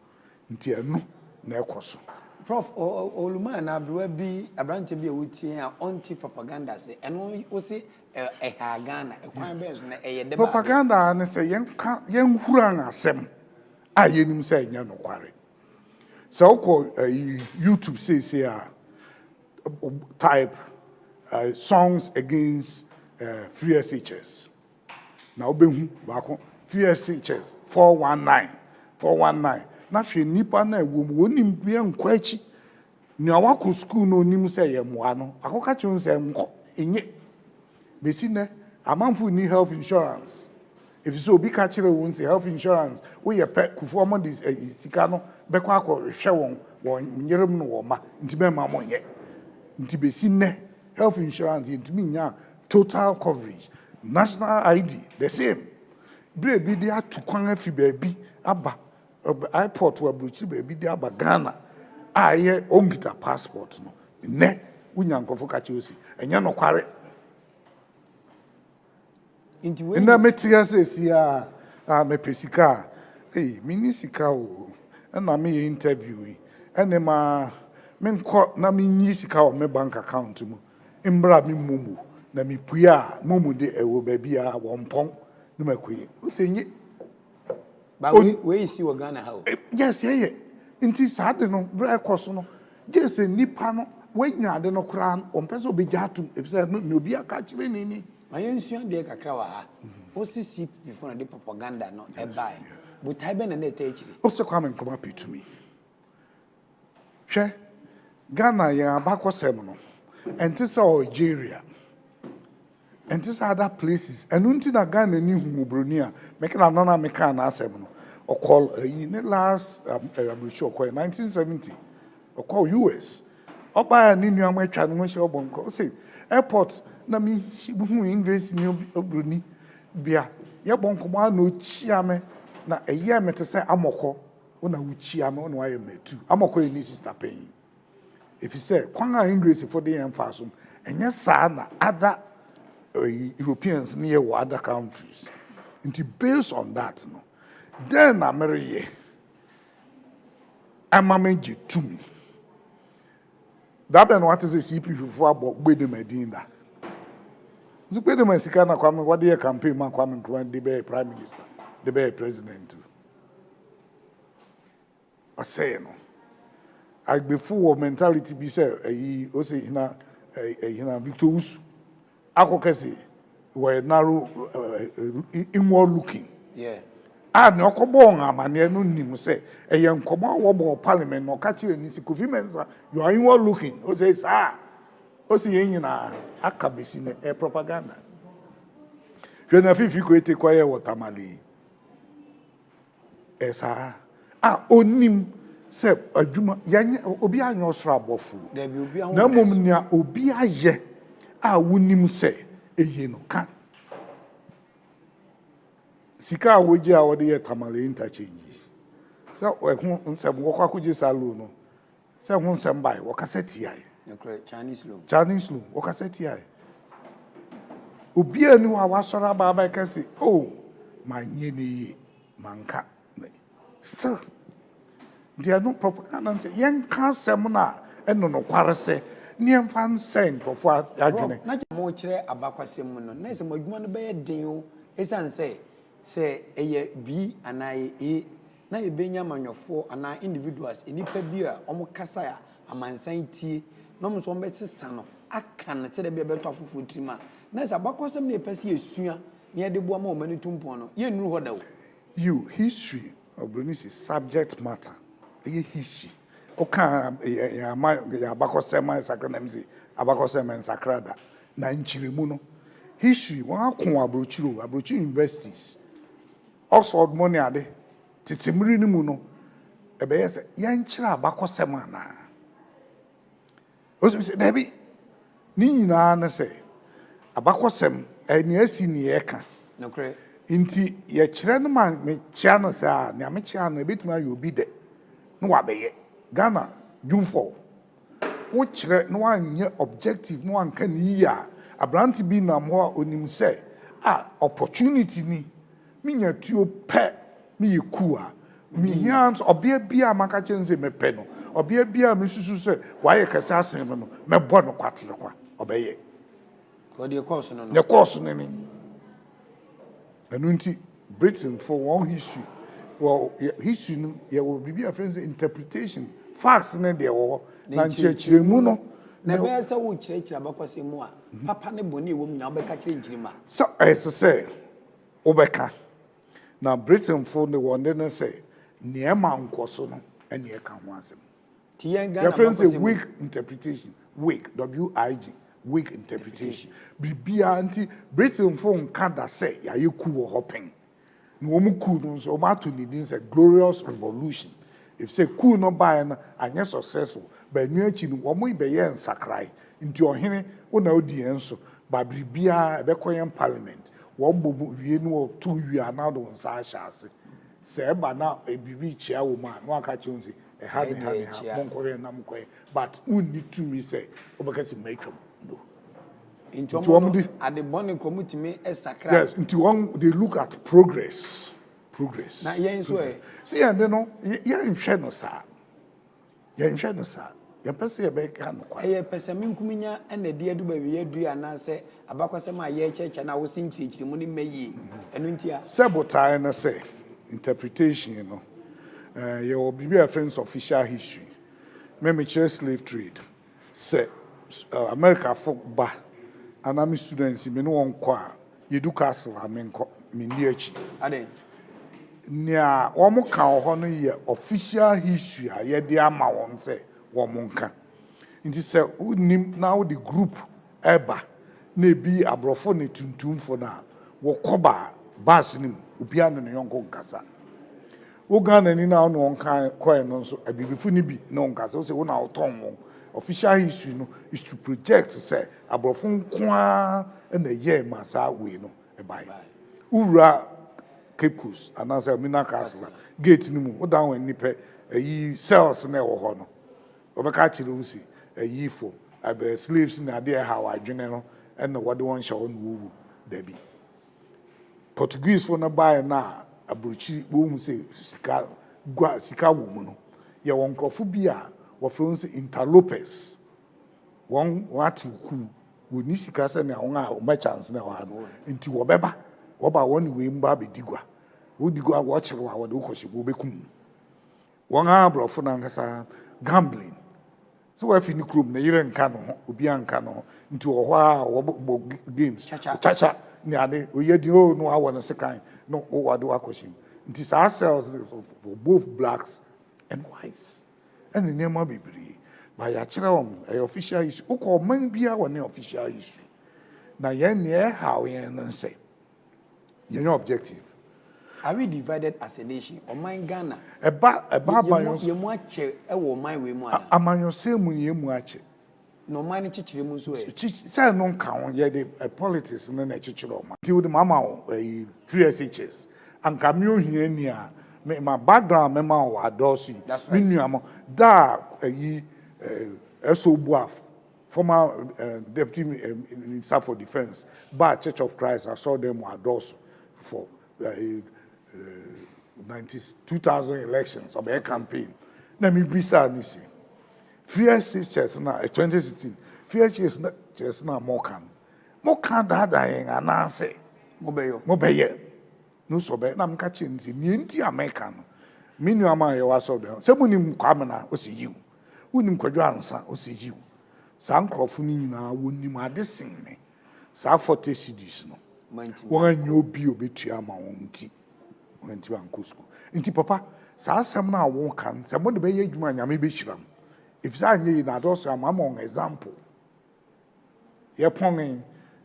nti enu na ekoso. Prof Oluma na abrewa bi abrante bi ewutie a anti propaganda se eno wo se ha Ghana ekwan be so na eye de ba propaganda ne se yen huran asem a yenim se enya no kware. So ko YouTube say type songs against free SHS. Na obehu ba ko free SHS 419 na hwe nipa na ewom wonim bia nkwachi ni awako school no nim se ye moa no akoka che se nko enye besi ne amanfo ni health insurance if so obi ka kire won say health insurance we ye pe kufu omo dis sika no be kwa akọ hwe won nyerem no wo ma nti be ma mo nye nti besi ne health insurance ntimi nya total coverage national ID the same bre bi dia tukwan afi ba bi aba airport wa bruchi ba bi dia aba Ghana aye ombita passport no ne unyankofo ka cheosi enya no kware inti we na metia sesi a me pesika minisika o na me interview ene ma menko na menyi sika o me bank account mu mbra mi mumu na mi puya mumu de ewo ba bia wompon no makoyi o senye ba we see we Ghana how yes yeah nti saade no bra ekoso no just nipa no wanya de no kra on pese obegya atum efise no obi aka kire ni mayensuan de kakra wa ha o si before na de propaganda no e bai but tai be na na etechiri o se kwa men koma to me hwe Ghana ya abakosem no entisa Algeria entisa other places enunti na Ghana ni humobroni a meka na na meka na asem no call in the last abrocho 1970 call US oba ni nua matwa no hye obonko say airport na mi hu English ni obroni bia ye bonko ma na ochia me na eye mete say amoko una uchia me una aye metu amoko ni sister pain if you say kwan English for the emphasis enye sa na other Europeans near other countries into based on that no then America amamenje to me that ben what is a CP for about gbede medinda so gbede masika na kwame what dey campaign man kwame nkrumah dey be prime minister dey be president too I say no I before mentality be say o say hina Victor Usu akokese were narrow inward looking yeah ne okobo amane no nim se eye nkomo wo bo parliament no ka kire ni Kofi Mensa you are inward looking o say o say yin na akabesi ne propaganda hwe na fifi ko ete kwaye watermali esa onim se adwuma yanye obi anyo soro abofu na mom nia obi aye wonim se eye no ka sika woji a wode ye tamale interchange so ehun nsem wo kwa kuji salo no se hun nsem bai wo kaseti ai Chinese loan wo kaseti ai obi ani wa wasora baba kase manye ni manka so dia no propaganda say yen ka sem na eno no kware se Niam fan saying for adwene. Na mo kire abakwasem no na se mo adwuma no be den o esan say eye bi anaye e na ye benya manwofo ana individuals enipa bi a omo kasa ya amansan tie na mo so mo betesa no aka na te de bi beto afofo tirima na se abakwasem na epese esua na ye de boa ma o mani tumpon no ye nuru hoda o You history of Bernice is subject matter. History. Oka ya abakosema sakana mzi abakosema sakrada na nchirimu no. History wa ko abrochi universities. Oxford money ade titimiri ni mu no ebe yese ya nchira abakosema na. Oso se debi ni nyina na se abakosem eni asi ni eka. no kre Inti ye kire no man me chia no sa na me chia no ebetuma ye obi de no wa beye Ghana June 4 wo kire no anye objective no anka ni ya abranti bi na mo onim se opportunity ni minya tuo pe mi ye kuwa mi hands obia bia maka chenze me pe no obia bia me susu se wa ye kasa asen no me bo no kwatere kwa obeye ko de course no the course no ni Anunti Britain for one history. Well, history no ye will be a friend's interpretation. Facts na there wo na nchechiremu no na be say wo chirechira bakwase mu a papa ne boni wo mu na obeka chire njirima so as say obeka na Britain for the one then say niema nkoso no ene e kan ho asem ti yen your Ghana friends say bakwase weak interpretation weak weak interpretation bibia anti Britain for nka da say ya yeku wo hopen no wo mu ku no so o ma to need say glorious revolution if say ku no buy na anya successful but nu achi no wo mu be ye nsakrai nti ohene wo na odi enso ba bibia e be koyen parliament wo bobu wie no to wie ana do nsa ahase se ba na e bibi chia wo ma no aka chonzi e ha monkore na mkoye but unni to me say obekasi metwom no into at the morning committee esakra yes into one they look at progress na yen so e see and no yen hwe no sa ya pese ya be ka no kwa e pese minkuminya na de adu ba wi adu ana se abakwasem a ye cheche na wo sinchirichiri mu ni meyi enu ntia sabotage na say interpretation you know your bibia friends official history me share slave trade say America folk ba anami students me no won kwa yedu castle amenko me ni achi ade nia omo ka ho no ye official history a ye de ama won say wo monka nti say unim now the group eba na bi abrofo ne tuntumfo na wo koba bas nim obia no yonko nkasa wo Ghana ni na no onka coin no so abibifu ni bi no nkasa wo say wo na oton won official history no is to project say abrofo kwa na ye masa we no e bai ura Cape Coast and as a Mina Castle gate ni mu wo down when nipe yi cells na wo ho no obeka chire usi yi fo abe slaves na dey how adwene no and na wode won hye no wu dabi Portuguese for na buy na abrochi wo hu say sika wo mu no ye won krofo bi a wo from say interlopers won atu ku wo ni sika se na won a merchants na wa nti wo beba wo ba won we mba be digwa wo digwa wo chire wa wo de koshi wo bekum won ha brofo na nkasa gambling so we fini krum na yire nka no obi anka no nti wo hwa wo games chacha ni ade oyedi o no awo no sekan no wo wade akoshi nti sa cells for both blacks and whites and the name bibiri ba ya kire won official issue uko man bia won official issue na yen ne how yen no say your objective. Are we divided as a nation? Or my Ghana? Eba you much my way more. Amanyo say mu ye mu ache. No money chichire mu so e. Say no kan ye the politics no na chichire ma. Ti wo the mama free SHS. Anka me ohia ni a my background me ma o adosi. Me nuamo da Esobuaf former deputy minister for defense by Church of Christ. I saw them adosu for 2000 elections or a campaign. Na mi bisa ni si. Free SHS na 2016 fear chase na more can that dying and answer Mobeyo. No so be na mka chinzi nienti American. Minu ama ye was of them. Se munim kwamena o se yiw. Unim kwadwo ansa o se yiw. Sa nkrofo ni nyina wonim ade sen me. Sa 40 cedis no. Won anyo bi obetua ma won nti. Won nti an kosku. Nti papa sa asem na won kan se mo de be ye adwuma nyame be hyiram. If sa anye na do so am on example. Ye pongin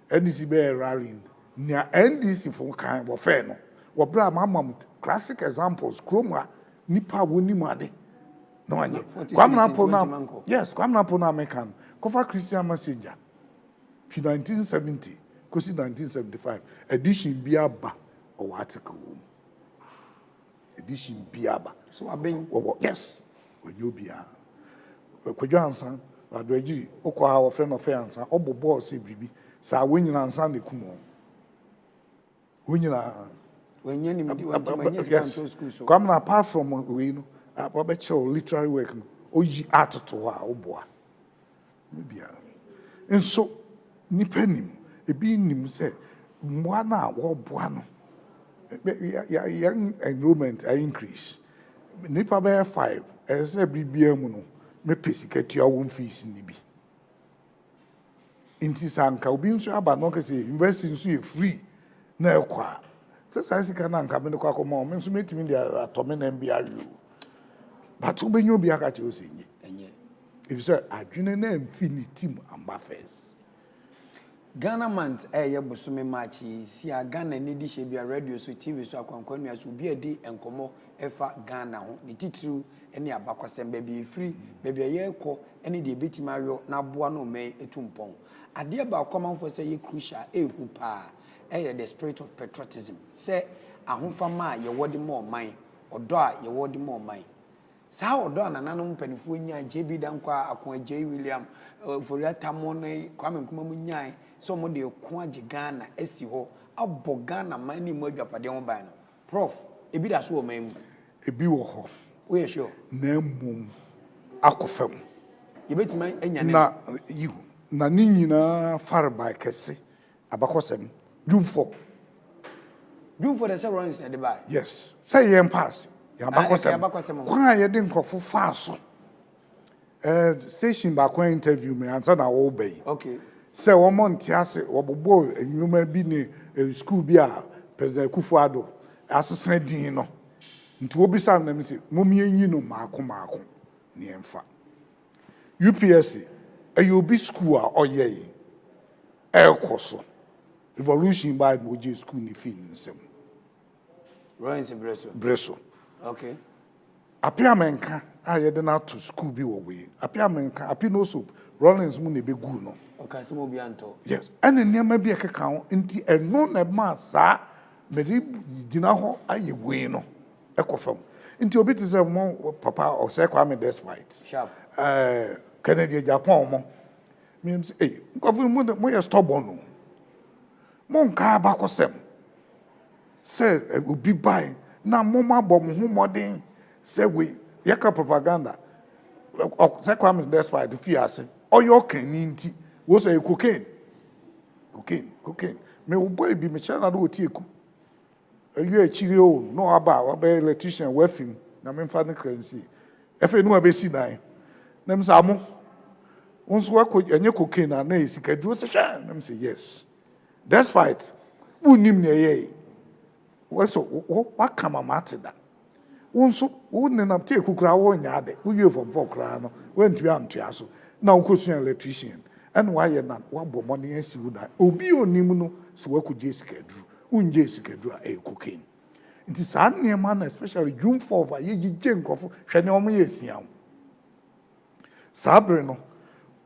NDC be rallying. Nia NDC for kind of fair no. Wabra mama classic examples kroma nipa woni made no anye kwamna pona yes kwamna pona American kofa Christian messenger fi 1970 kosi 1975 edition biaba or article edition biaba so aben yes when you bia kwadwo ansan adwagiri okwa ha wo friend of ansan obobo se bibi sa wonyina ansan ne kumo wonyina when you need school so come apart from we know about literary work no oyi art to ha oboa maybe and so nipa nim ebi nim say mwa na wo boa no young enrollment increase nipa be 5 as bibia mu no me pesikatua won fees ni bi inti sanka obi nso aba no ka say university nso e free na ekwa sasa sika na nka me kwa koma me nso metimi dia atome na mbia yu but obenyo bia ka che osenye enye if say adwene na infinity amba first Ghana month ye bosome march si Ghana ni di she bia radio so TV so akwankwanu so bia di enkomo efa Ghana ho ni titru ene abakwasem ba bi free ba bia ye kɔ ene de betima yo na boa no me etumpon ade ba akomanfo say ye crucial ehu pa the spirit of patriotism say ahofama ye wodi more man odo a ye wodi more man sa odo anananom panifo nya JB dankwa akon J William Foriata Money Kwame Nkrumah munyan so mo de ko age Ghana esi ho abo Ghana man ni mo adwapade ho ban no prof ebi da so o man mu ebi wo ho we are sure na mum akofam ye betima anya na you na ni nyina far by kese abakosem June 4 the severance at the buy. Yes. Say yen pass. Yabakosem. Kwa ye de nkrofo fa so. Station ba kwa interview me answer na wo obey. Okay. Say wo monte ase wo bobo enwuma bi ne school bi a President Kufuado asesen din no. Nti wo bisa na me say momienyi no maako ne emfa. UPSC ayobi school a oyeye. Ekoso. Revolution by Moji school ni fin nsem. Royce Breso. Okay. Apiamenka ayede na to school bi wo we. Apiamenka apino soap Rollins mu ne begu no. Okay, so mo bi anto. Yes. Ene niam bi ekeka ho nti eno na ma sa me gina ho aye we no. Ekofam. Nti obi te say mo papa o say Kwame despite. Sharp. Kennedy Japan mo. Me say eh nkofo mo ye stubborn no. Monka abakosem say obi buy na moma bom hu modern say we yaka propaganda say Kwame despite the fiase oyo kaninti wo say cocaine me wo boy bi me chana do tieku ayu achire o no aba wa be electrician wafim na me mfa ne currency efe no abesi dan na me say amo wonso wa enye cocaine na esikadu say sha na me say yes. Despite unim ne ye so what come amate da wonso wonne na te kukura wo nya ade uye from for kura no wentwi antua so na ukosuan electrician and why ye na wa bo money asi wuda obi onim no so wakuje sikadru unje sikadru a cocaine nti sa nneema na especially June 4 va ye gije nkofo hwe ne omo ye siam sabre no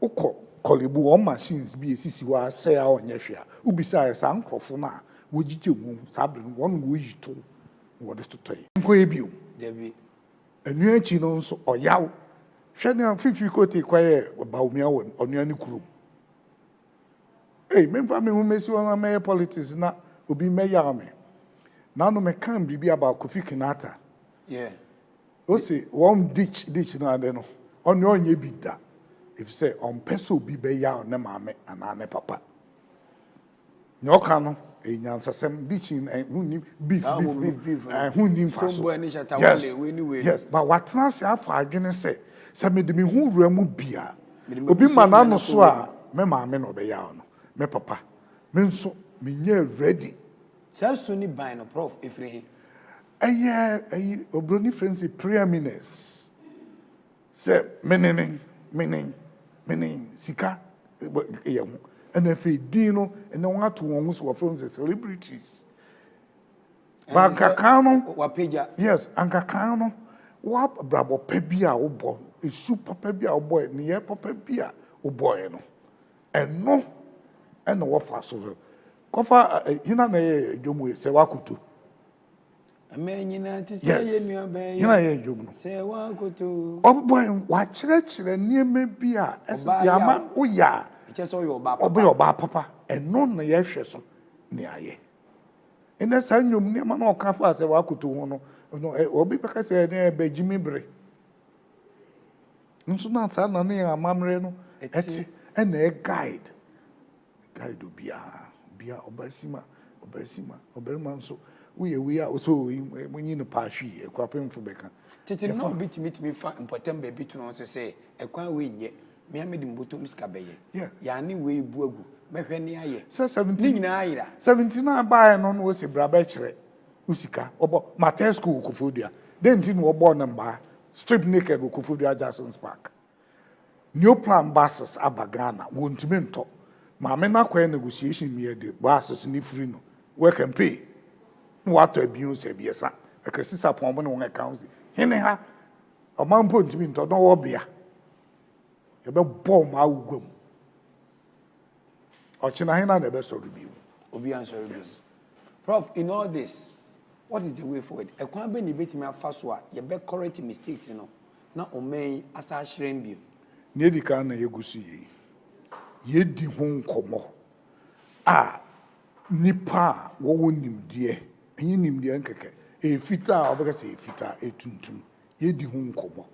ukọ Kolibu on machines bi esisi wa say a onye hwe a ubisa ya san krofo na wogije mu sabre won wo yito wo de totoy nko ebio debi enu achi no nso oyaw hwe na fifi kote kwaye baumia won onu ani kuru memfa me hu mesi won ma politics na obi meya me na no me kan bibi aba Kofi Kinata yeah o se one ditch na ade no onu onye bi da if say on peso be ya on ne mame and ne papa nyoka no enyansasem ditchin beef who nim faso yes but what na say afa adwene say me de me hu wura mu bia obi mana no so a me mame no be ya no me papa me nso me nya ready so ni ban no prof efrehe obroni friends preeminence say meaning sika ye and if he dino and no one to one who from the celebrities Bankakano wapeja yes ankakano wa brabo pebia obo e super pebia obo ne ye pebia obo no eno eno wo fa so kofa hina na ye dwomu se wakutu amenyina ti se ye nua ben hina ye dwomu se wakutu obo wa kire niema bia esiyama oya so yo ba papa eno na ye hwe so ne aye ina sanyum ne ma na okafa se wakutu ho no obi beka se ne be jimibre nso na ta na ne amamre no eti ena guide bia obasima oberima nso we a so munyi no pa hwi ekwapemfo beka tete no bitimi fa important be bitu no se ekwan we nye me amedi mboto miska beye ya ni we buagu mehwe ne aye 17 ni nyina ayira 17 abae no no se braba kire usika obo matesco okofodua denti no obo na mba strip naked okofodua Jackson's Park new plan buses abagana wontimi nto maame na kwa negotiation me de buses ni free no work and pay what abuse ebiesa ekresisa pombo ne won account hene ha omampo ntimi nto no wo bia you be bomb awugwam ochina hena na be so review obi answer yes prof in all this what is the way forward ekwan be ni betimi afa so a ye be correct mistakes no na omen asa hyiren bi ne dika na yegusu ye di ho nkomo nipa wo nimdie enyi nimdie nkeke efita obeka se efita etuntum ye di ho nkomo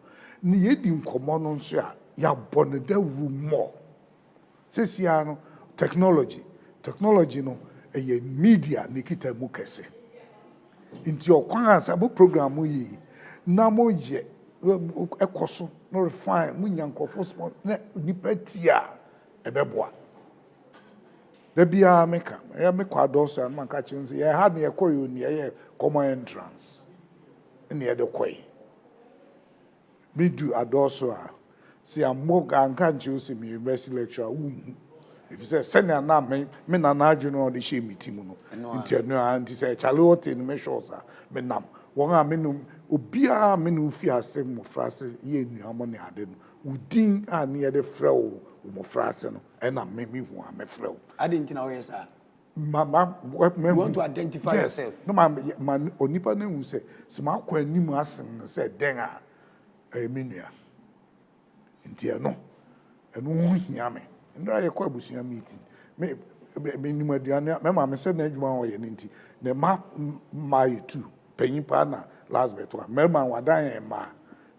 ni ye di nkomo no nso a ya boneda rumo sesia no technology no media nikita mu kese nti okwan asa bo program yi na mo je ekoso no refine mu nyankofo sport na nipa tia ebeboa da bia meka ya mekwa doso an manka chinse ya ha ne ekoyo ni ye common entrance ni ye de koi me do adoso a si amoga anka nche mi university lecturer if you say send na me na na adweno de she mitimu no nti no anti say chale hotel me shows me nam won a me no obia me no fi asem mo frase ye nuamo ne ade no udin a ne ye de frew mo frase no e na me hu a me frew ade nti na we say mama you want to identify yourself no man onipa na hu say se ma kwa anim asem say den a menua nti no eno ho hia me ndra ye kwa busuya meeting me ni maduane me ma me se na adwuma ho ye nti ne ma ye tu panyin pa na last bet wa me ma wadan ye ma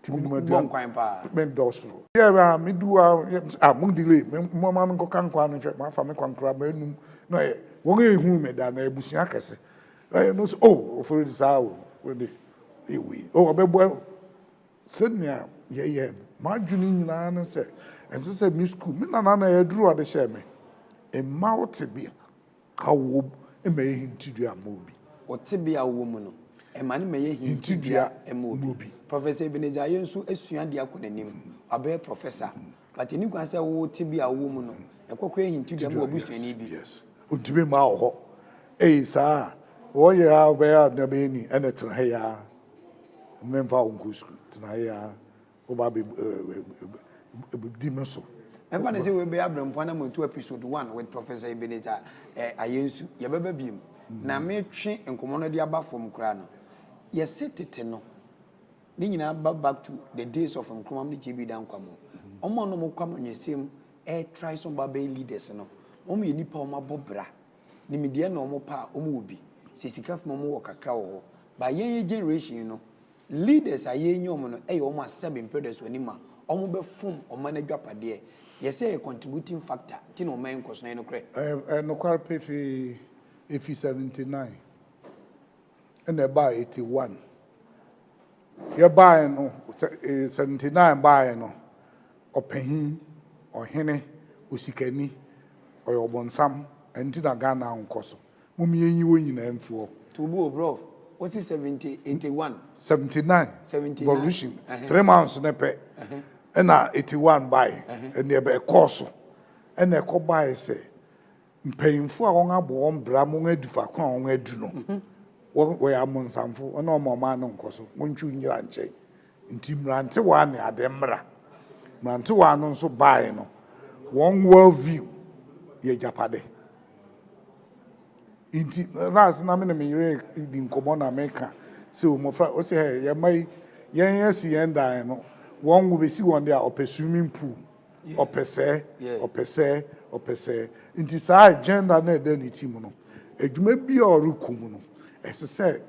ti ni maduane kwan pa me dosro ye ba me du mo delay me ma me ko kan kwa no hwe ma fa me kwankra ma enum no ye wo ge hu me da na busuya kese no so for this hour for the ewi obebo senya ye ma dwuni nyina na se ense se mi school me na na ye duru ade she me e ma wote bia awo e ma ye hintidua ma obi wote bia wo mu no e ma ne ma ye hintidua e ma obi professor Ebenezer yensu esua dia konanim abe professor but eni kwan se wote bia wo mu no e kokko hintidua ma obi suani bi yes ontime ma ho sa wo ye ha be ya na be ni ene tra he ya memfa onko school tra ya oba be dimeso ever say we be Abrempong Anamontuo episode 1 with Professor Ebenezer ayensu ye beba biem na me twe enkomo no de aba from kra no ye setete no ni nyina back to the days of nkromam ni GB dan kwamo omo no mo kwam nyesem try some baba leaders no omo ye nipa omo abobra ni medie na omo pa omo obi se sika fmo omo wakakra wo ba ye generation no leaders ayenyi omo no omo asebe impeders onima omo be fom omo na dwapade yes say a contributing factor ti no man koso na no kre no kwar pefi if 79 and about 81 you buy no 79 buy no opahin ohene osikani oyobonsam enti na Ghana nkoso mum yenyi wo nyina mfo to bu bro what is 70 81 79 revolution 3 months na pe and 81 buy and e be course and e ko buy say mpayimfo a won abo won bra mo adufa kwa won adu no wo ya monsamfo ona omoma no nkoso montwu nyira nche nti mrante wa ne ade mra mrante wa no nso buy no one world view ye japade inti ras na me na me yire di nkomo na America se o mofra o se he ye mai yen yesi yen dan no one will be see one there up swimming pool opese inti sa agenda na de ni team no adwuma bi orukum no ese se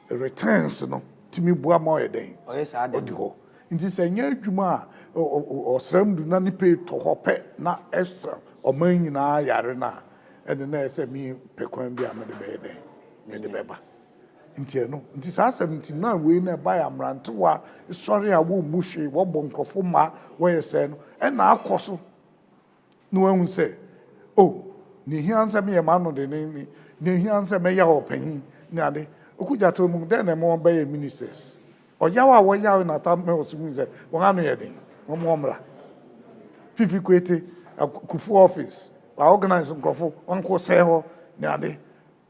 returns no timi bua ma oyeden oyesa ade odi ho inti se nya adwuma osram du na ni pe to hope na esa oman nyina yare na ede na ese mi pekwan bi amede be den mede beba nti no nti sa 79 we na ba ya mrantewa sorry a wo muhwe wo bonkrofo ma wo yese no e na akoso no ehun se oh ni hianse me ma no de ni hianse me ya opanyin ni ade okuja to mu de na mo ba ya ministers oyawa wo ya na ta me osumu se wo ha no ye den wo mo mra fifi kwete kufu office wa organize nkrofo onko se ho ni ade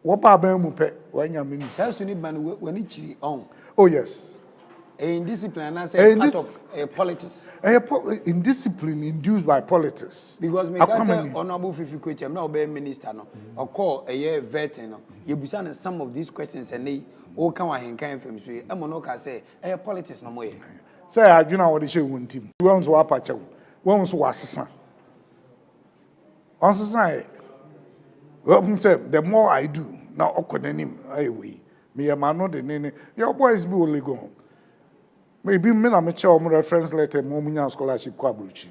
what ba mu pe wanya minister so ni ban wani chiri on oh yes indiscipline and say part of politics indiscipline induced by politics because me can say honorable fifi kwete na obe minister no or call a year vetting no you be saying some of these questions and they all can Ahenkan fam so e mo no ka say politics no mo ye say adwuna wo de she wontim won so apache won so wasesa on say the more I do now okonanim ayewe me ya mano de nene your boys be only go maybe me na me che o reference letter mo munya scholarship kwa bruchi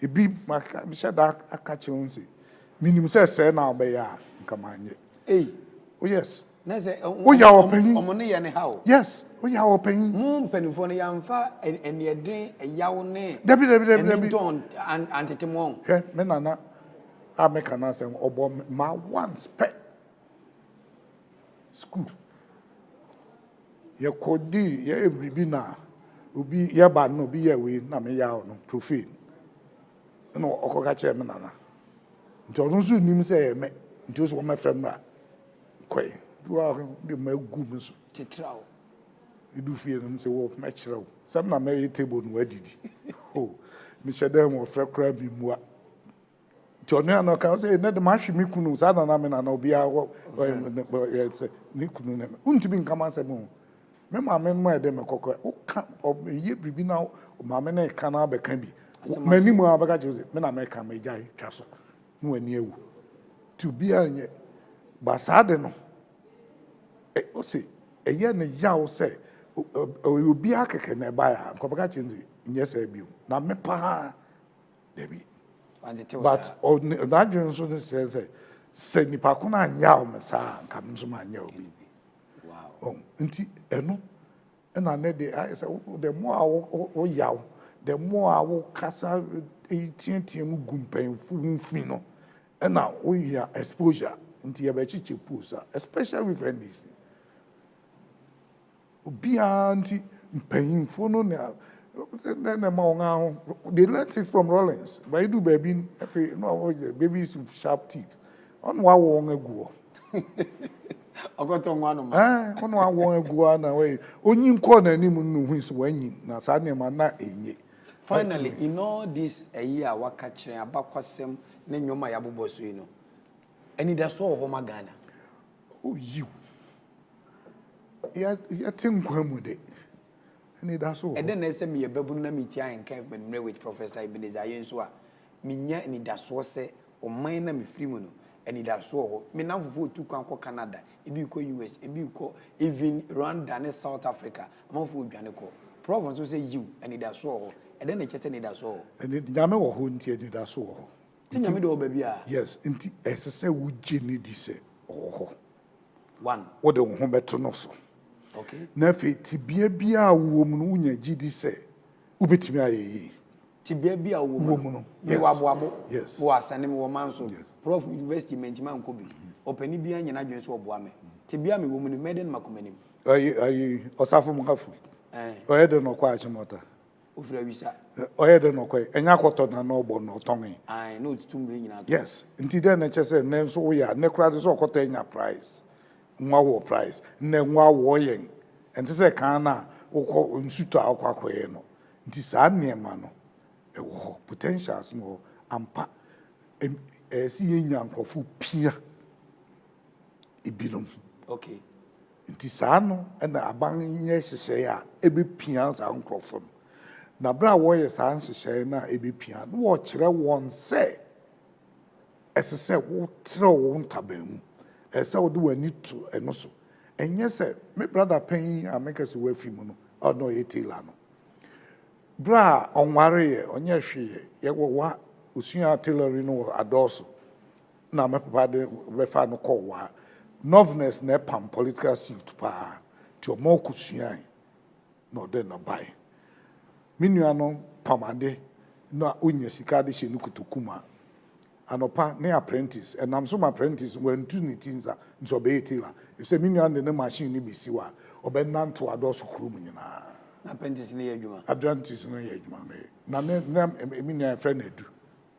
e bi ma she da aka che onse minim say na obe ya nka manye oh yes na say o ya opanyin omo ne ye ne how yes o ya opanyin mo mpanifo ne yamfa ene den yawo ne debi don antetemon me nana America na say obo ma once pet school ye kodi ye ebribi na obi ye ba no obi ye we na me ya no profane no okoka che me nana nti odun so nim say me nti so ma frem na koi do a de ma gu me so tetrao edu fie no say wo ma kire sam na me table no adidi oh me shedem wo frekra bi mua Johnny no ka say na de ma hwe me kunu sa na me na obi a ni kunu na me untimi nka ma se me ma me mo ede me kokko o ka ye bibi na ma me na ka na be kan bi mani mu abaka je me na me ka me jai twa so no ani ewu to bi anye ba sa de no o se eye ne ya o se obi akeke na ba ya ko baka chinzi nye se bi na me pa debi but that so this say nipa ko na anya o me sa kam so ma anya obi wow nti eno na ne de I say the more o yaw the more wo kasa tietie mu gumpanfu mfi no na o ya exposure nti ya ba chiche pusa especially with friends obi anti mpanfo no na ma onga they learned it from Rollins but you do baby no babies with sharp teeth on wa won aguo ogoto nwa no on wa won aguo na we onyi nko na anim no hu so wanyi na sa ne ma na enye finally in all this a year waka kire abakwasem na nyoma ya boboso yi no ani da so ho magana oh you ya tinkwa mu de ani da so e den na se me yebabunu na meti Ahenkan menmre with Professor Ebenezer Ayenso a minya ani da so se o man na me firi mu no ani da so ho me na fofo tu kwan ko Canada ebi ko US ebi ko even Rwanda ne South Africa amafo odwane ko province so say you ani da so ho and then they just need us all. And then Yame or Hunti, that's all. Tinyamido baby. Yes, inti SSA would Jenny disse. Oh, one. What the home better no so. Okay. Nefe, Tibia Bia woman, Unya GD say, Ubitimia. Tibia be a woman. You are Wabo. Yes. Was sending woman so. Yes. Prof University Mentiman Kobi. Open Ibia and Agents of Boame. Tibia me woman made in Macumenim. Are you Osafo Muhafu? I don't know quite a matter. I don't know quite. And Yakoton and no bon or tongue. I know it's too bring out. Yes. Until then, I just said, Name so we are, Necradis or Cotania price. Mwa price. Ne mwa warring. And this a cana or unsuta or quaqueno. This are near mano. Potentials no ampa. Seeing young for full peer. It belongs. Okay. Ntisano na aban nye hyehyɛ a ebepia sa nkrofo na bra wo yɛ sa nhyehyɛ na ebepia no wo kyerɛ won sɛ ɛsɛ wo trɛ wo ntaban mu ɛsɛ wo de wani to ɛno so ɛnyɛ sɛ me brother pen ameka sɛ wo afi mu no ɔno yɛ tela no bra ɔnware yɛ ɔnyɛ hwee yɛ wo wa osua tailoring no adɔso na me papa de befa no kɔ wa noveness na pam political suit pa ti o mo kusuan no de na bai minua no pamade na onya sika de hye no kutokuma anopa ne apprentice enam so apprentice when two nitinza nso be etila e se minua de ne machine ni besi wa obenanto adoso krum nyina apprentice ne adwuma apprentice ne adwuma me na ne minua friend edu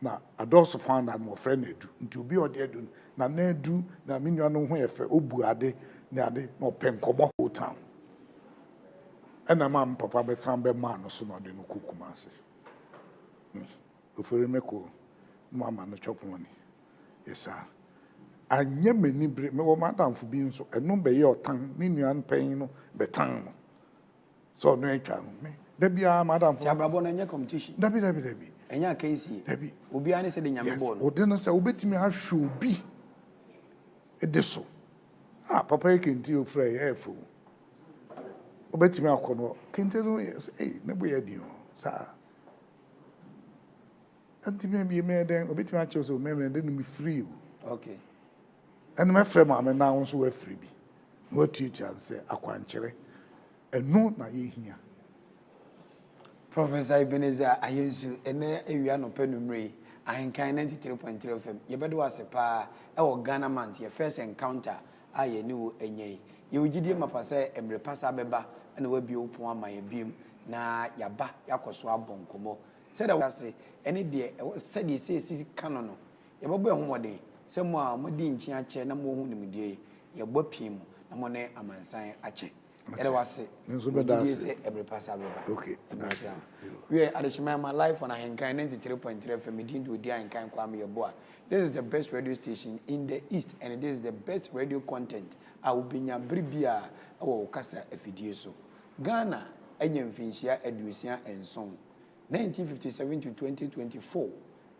na adoso found that mo friend edu nti obi ode edu na edu na minua no ho efe obu ade na ade no penkobo town ena mam papa be san be man so no de no kukuma ase ofere meko mama no chop money yesa anye mani bre me wo madam fu bi nso eno be ye otan ni nua pen no be tan no so no etwa no me da bia madam fu abrabo na nya competition da bi enya KC da bi obi ani se de nyame ball no ode no se obetimi ahwe obi ediso papa ekenti ofre efo obetimi akono kente no ne boye di sa antimi bi me den obetimi ache so me den no me free okay and my friend ma me na won so we free bi no teacher say akwanchere eno na ye hia Professor Ebenezer Ayensu ene ewia no penumre Ahenkan 93.3 FM yebedo wase pa e wo Ghana man ye first encounter aye ni wo enyen ye wogidie mapasa emre pasa beba na wabi opon amaye biem na yaba yakoso abonkomo said wase ene de said de sesi kano no yebebo ehomode se mo a modi nchi ache na mo hu nimdie yebo piem na mo ne amansan ache ere wase nso be da se every pass abeba okay we are at my life on Ahenkan 93.3 FM din do dia Ahenkan kwa me yeboa. This is the best radio station in the east and this is the best radio content a ubinya bribia awo kasa afidie so Ghana enya mfinhia adusia enson 1957 to 2024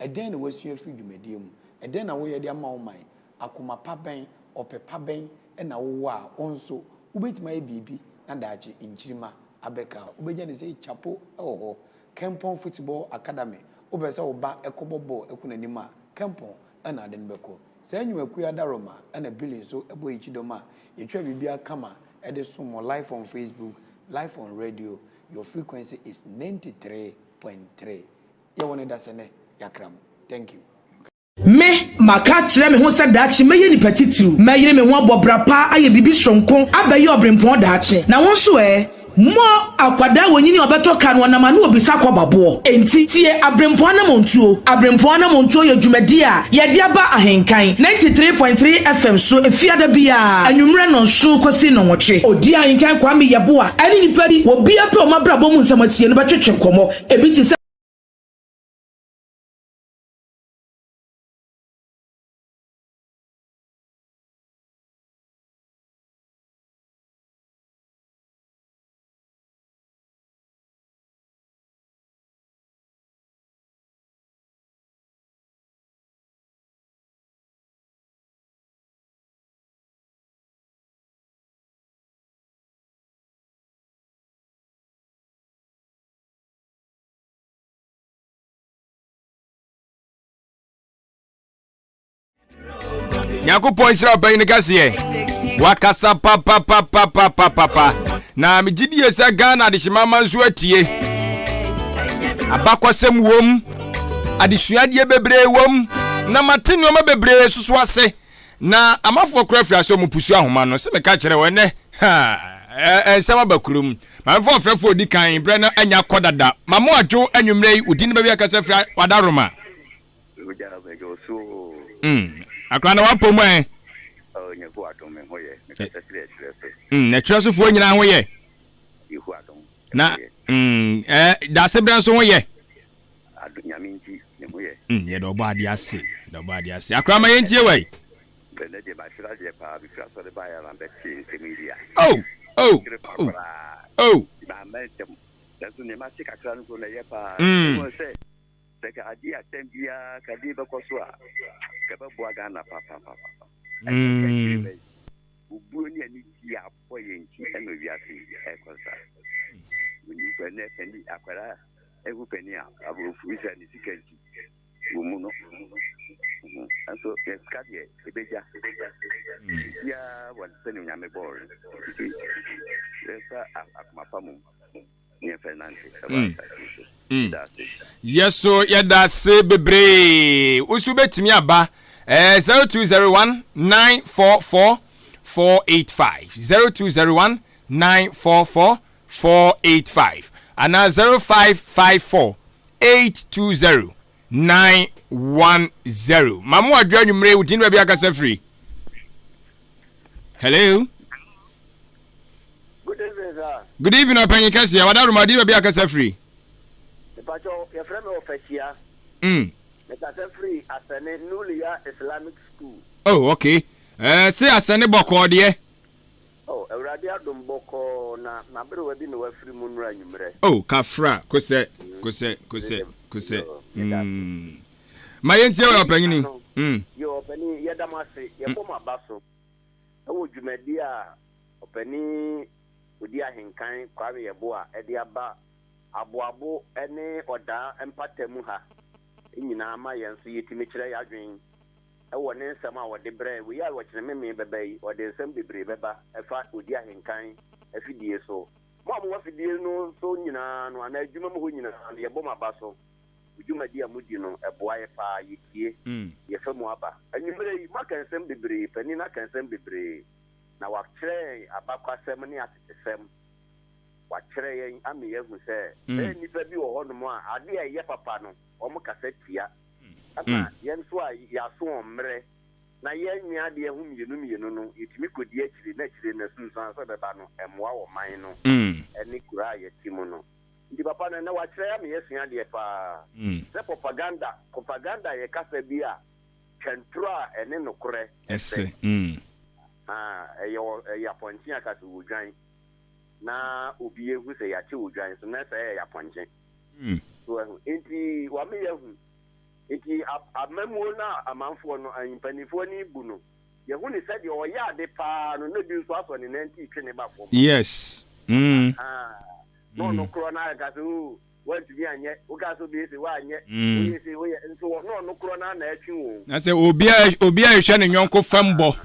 eden na wasu afi dwumadie mu eden na wo ye de ama wo man akoma pa ben opepa ben na wo a onso ubetima e bibi na daachi inchirima abeka ubeja ne say chapo ho Kempon Football Academy obesa oba ekobo ball ekunanima Kempon na aden beko say nyimaku ya daroma na billion so ebo ichidoma yetwa bibia kama e de somo live on Facebook live on radio your frequency is 93.3 ye wona da sene yakram thank you me maka kyerɛ me ho sɛ daakye mɛyɛ nipa titiw mɛyere me ho abɔbra pa ayɛ bibi sonko abɛyɛ Abrempong daakye na wo nso mo akwada wonyini obeto kan wonama na obisa kwababo enti tie Abrempong Anamontuo yɛ dwumadi a yɛde aba Ahenkan 93.3 FM so efiada bia anwumre no so kwasi no nwɔtwe odi Ahenkan kwa me yɛbo a ɛne nipa di obi apɛ o mabrabɔ mu nsamatie no bɛtwetwe nkɔmɔ ebi ti Nyankopɔn nhyira ɔpanyin kase wakasa papa na megidie sɛ Ghana de hyemama nso atie abakwasɛm wom adesuadeɛ bebree wom na mate nneɔma bebree susu ase na amafo kora firi ase omupusu ahoma no sɛ meka kyerɛ wɔ ne nsɛm abakurum mamfo ɔfrɛfo odi kan brɛ no anya kɔdada mamo adwo anwummerɛ yi odi no baabi akasa firi wadaroma akora na wapo mu na kyerɛ sofoɔ nyinaa ho yɛ na daase brɛ nso ho yɛ yɛdɛ ɔbɔ ade ase akora ma yɛntie wai so skadie ebeja ya wan senu nyame bor esa akmapamu ni Fernandez yeso yada se bebre usu betimi aba 0201 944 485 0201 944 485 ana 0554 820 910. Mamu adwa nwumre udin ba bia kasa free. Hello. Good evening, sir. Good evening, Opanyi Kasia. Wadaru madi ba bia kasa free. Pacho, your friend official. The kasa free asane Nulia Islamic School. Oh, okay. Say asane boko de. Oh, Ewrade adom boko na bere we bi no wa free munra nwumre. Oh, kafra, kose. Mayentie wa panyini. Yo opani yedamase ye bom abaso. Ewo dwumadi a opani odi ahenkan kwawe yebo a ede aba aboabo ene oda empatemu ha. Nyina ma yenso yetimi kire yadwen. Ewo ne nsem a wode bre we ya wo kire meme bebai ode nsem bebre beba efa odi ahenkan afidie so. Mo wafidie no so nyina no ana adwuma mo ho nyina ye bom abaso. Jumadi amudi no eboa ye pa yitie ye famu aba anyumre yi makansem bebre pani na kansem bebre na wa kire abakwasem ne atesem wa kire yen ame yehu se nipa bi wo hono mo a ade a ye papa no omo kasatia ama yen so a ya so omre na yen nya de ehu mienu no yetimi kodi akire na akire na sunsan so beba no emoa wo man no eni kura ye timu no ndi papa na wa kire ame yesia de pa se propaganda ye kasa bi a kentra ene nokore ese ya pontin akasa wudwan na obi ehu se ya che wudwan so na se ya pontin so enti wa me yehu enti amemu na amanfo no anpanifo ni bu no yehu ni se de o ya de pa no na bi nso aso ne nanti twe ne ba fo yes no corona gazu want to be anye ugaso be se wa anye se we nso no corona na atwi wo na se obi a hwe ne nyonko fambo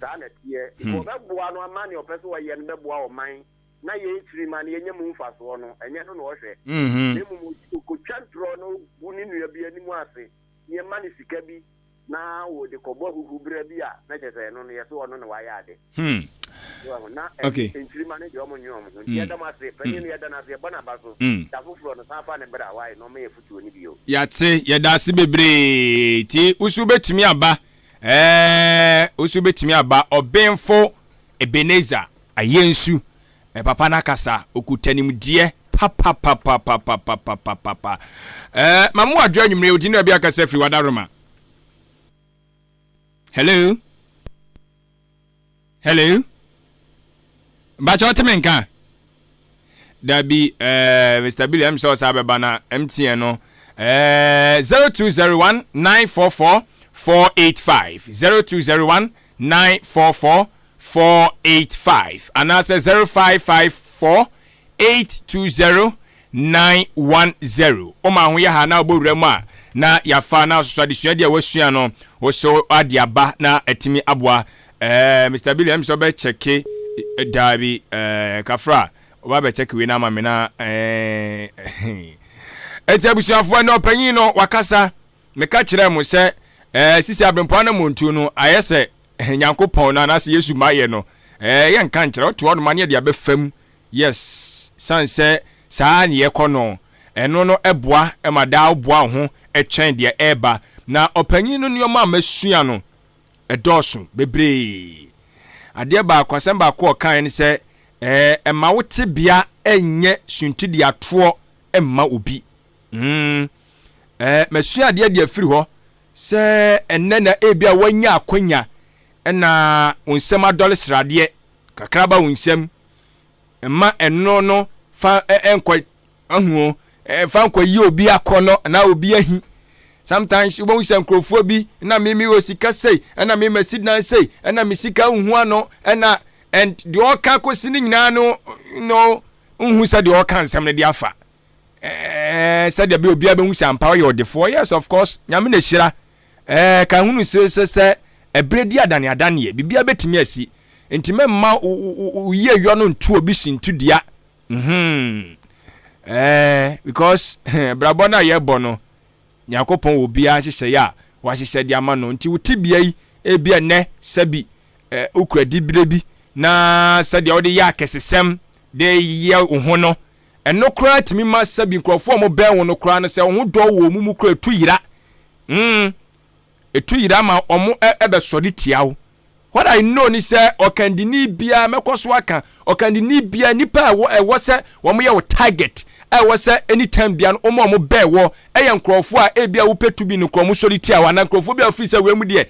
ta na tie ko beboa no amane opeso wa ye no beboa o man na ye tiri man ye nyam mfaso no enye no wo hwe nemu ko twantro no woni nua bi ani mu ase ye mani sika bi na wo de kobo hubura bi a na chese no ye so no na wa ya de okay. Yate yedase bebre ti usu betumi aba obenfo Ebenezer ayensu papa na kasa okutanim die papa mamu adwa anwumre odi na bia kasa firi wadaroma. Hello Bacho temenka Dabi Mr. Billy I'm so sabeba na MTN no 0201 944 485 0201 944 485 and I say 0554 820 910 Oma ho ya ha na obowura mu a na ya fa na so adesua dia wasua no wo so ade aba na etimi aboa Mr. Billy am so be checke dabi kafra oba be checke we na ma me na eti abusuafo na opanyin no wakasa meka kire mo se sisi Abrempong Anamontuo no ayese Nyankopon na na se Yesu maye no ye nka nkire to no mane de abefam yes sanse saa ne yekono eno no eboa emada oboa ho etwen de eba na opanyin no nioma amasua no edoso bebre ade ba kwasem ba ko kan ne se ema wote bia enye suntidi ato emma obi masua de afiri ho se enena ebia wanya akonya na onsem adole srade kakraba onsem emma eno no fa enko ahu fa enko yi obi akono na obi ahi sometimes you won't say nkrofo bi na me wo sika sei na me masid na sei na me sika hu ano na and the all ka kosi ni nyina no hu sa the all kan sam na dia fa said there be obi abe hu say empower your defo yes of course nyame na hira ka hunu se ebredi adane bibia betimi asi ntime ma ye yo no ntu obi sintu dia because brabona ye bono Nyankopon obi a hyehyɛ ya wa hyehyɛ dia ma no nti wutibia yi ebia ne sabi ukradi birebi na sadia ode ya kesesem de ye ho no eno kra timi ma sabi nkrofo mo ben wo no kra no se ho do wo mu kra tuyira etuyira ma omo ebe sori tiawo what I know ni say okandini bia mekoso aka okandini bia nipa ewo se wo mo ye wo target was say anytime bian omo be wo eye nkrofo a ebia wo petu bi no kromo sori tiawo na nkrofo bia ofisa we mu de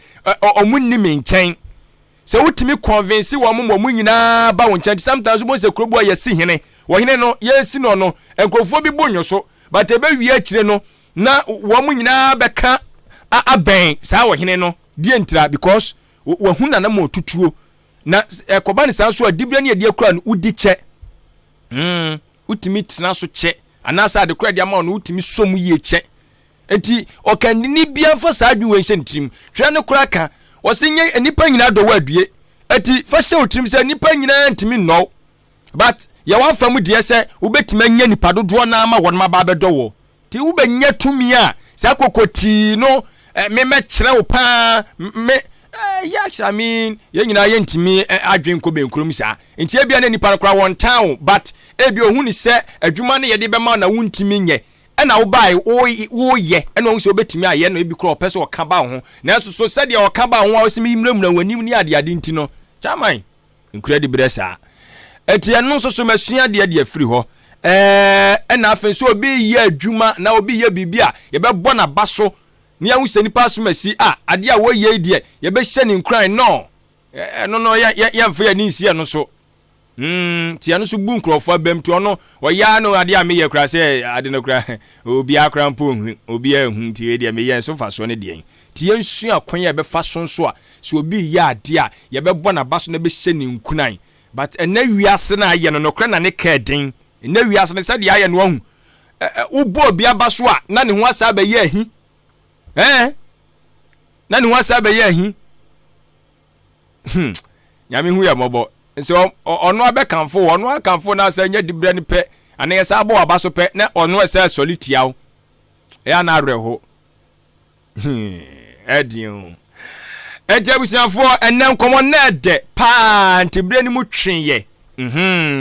omunni me nchen se wutimi convince wo mo nyina ba wo nchen sometimes wo se krobo ye si hene wo hene no ye si no no nkrofo bi bonyo so but ebe wi akire no na wo mo nyina beka aben sa wo hene no die ntra because wo huna na mo tutuo na ekoba ne sa so adibra ne ade akura no udi che utimi tena so che anasa ade kura de ama no utimi som ye che enti okandini bia fa sa adwen hye ntrim hwe ne kura ka wo se nye enipa nyina do wadue eti fa hye utrim se enipa nyina ntimi no but ya wa fa mu de se ubetimi anya nipa dodo na ama won ma ba bedo wo ti ubenya tumi a sa kokoti no me kire wo pa me yes I mean ye nyina ye ntimi adwen ko benkrom sa enti ebia na nipa kora won town but ebi ohu ni se adwuma ne ye de be ma na wuntimi nye na wo bai wo ye na wo se obetimi aye na ebi kora opese o ka ba ho na so se de o ka ba ho a se mi mramra wanim ni ade nti no chaman nkredi bresa eti eno so masua de afiri ho na afen so obi ye adwuma na obi ye bibia ye be bɔ na baso ni awu se nipa so masi ade a wo ye de ye be hye ni nkran no no ya mfa ya ni nsi no so ti anu so bu nkrofo abam to no wo ya no ade a me ye kura se ade no kura obi akra mpo hu obi ahu ti we de me ye so fa so ne de ti ye nsu akwan ya be fa so so a so obi ya ade a ye be bɔ na baso na be hye ni nkunan but ena wiase na ye no kra na ne ka den ena wiase ne se de aye no hu ubo obi abaso a na ne ho asa ba ye ahi na ni wasa be ye hi nyame hu ya mobo nso ono abekanfo ono akanfo na asa nya dibra ni pe ana ye sa abo abaso pe na ono esa solitiawo ya na reho edion ejebusiafo enem komo na de pa ntibra ni mu twenye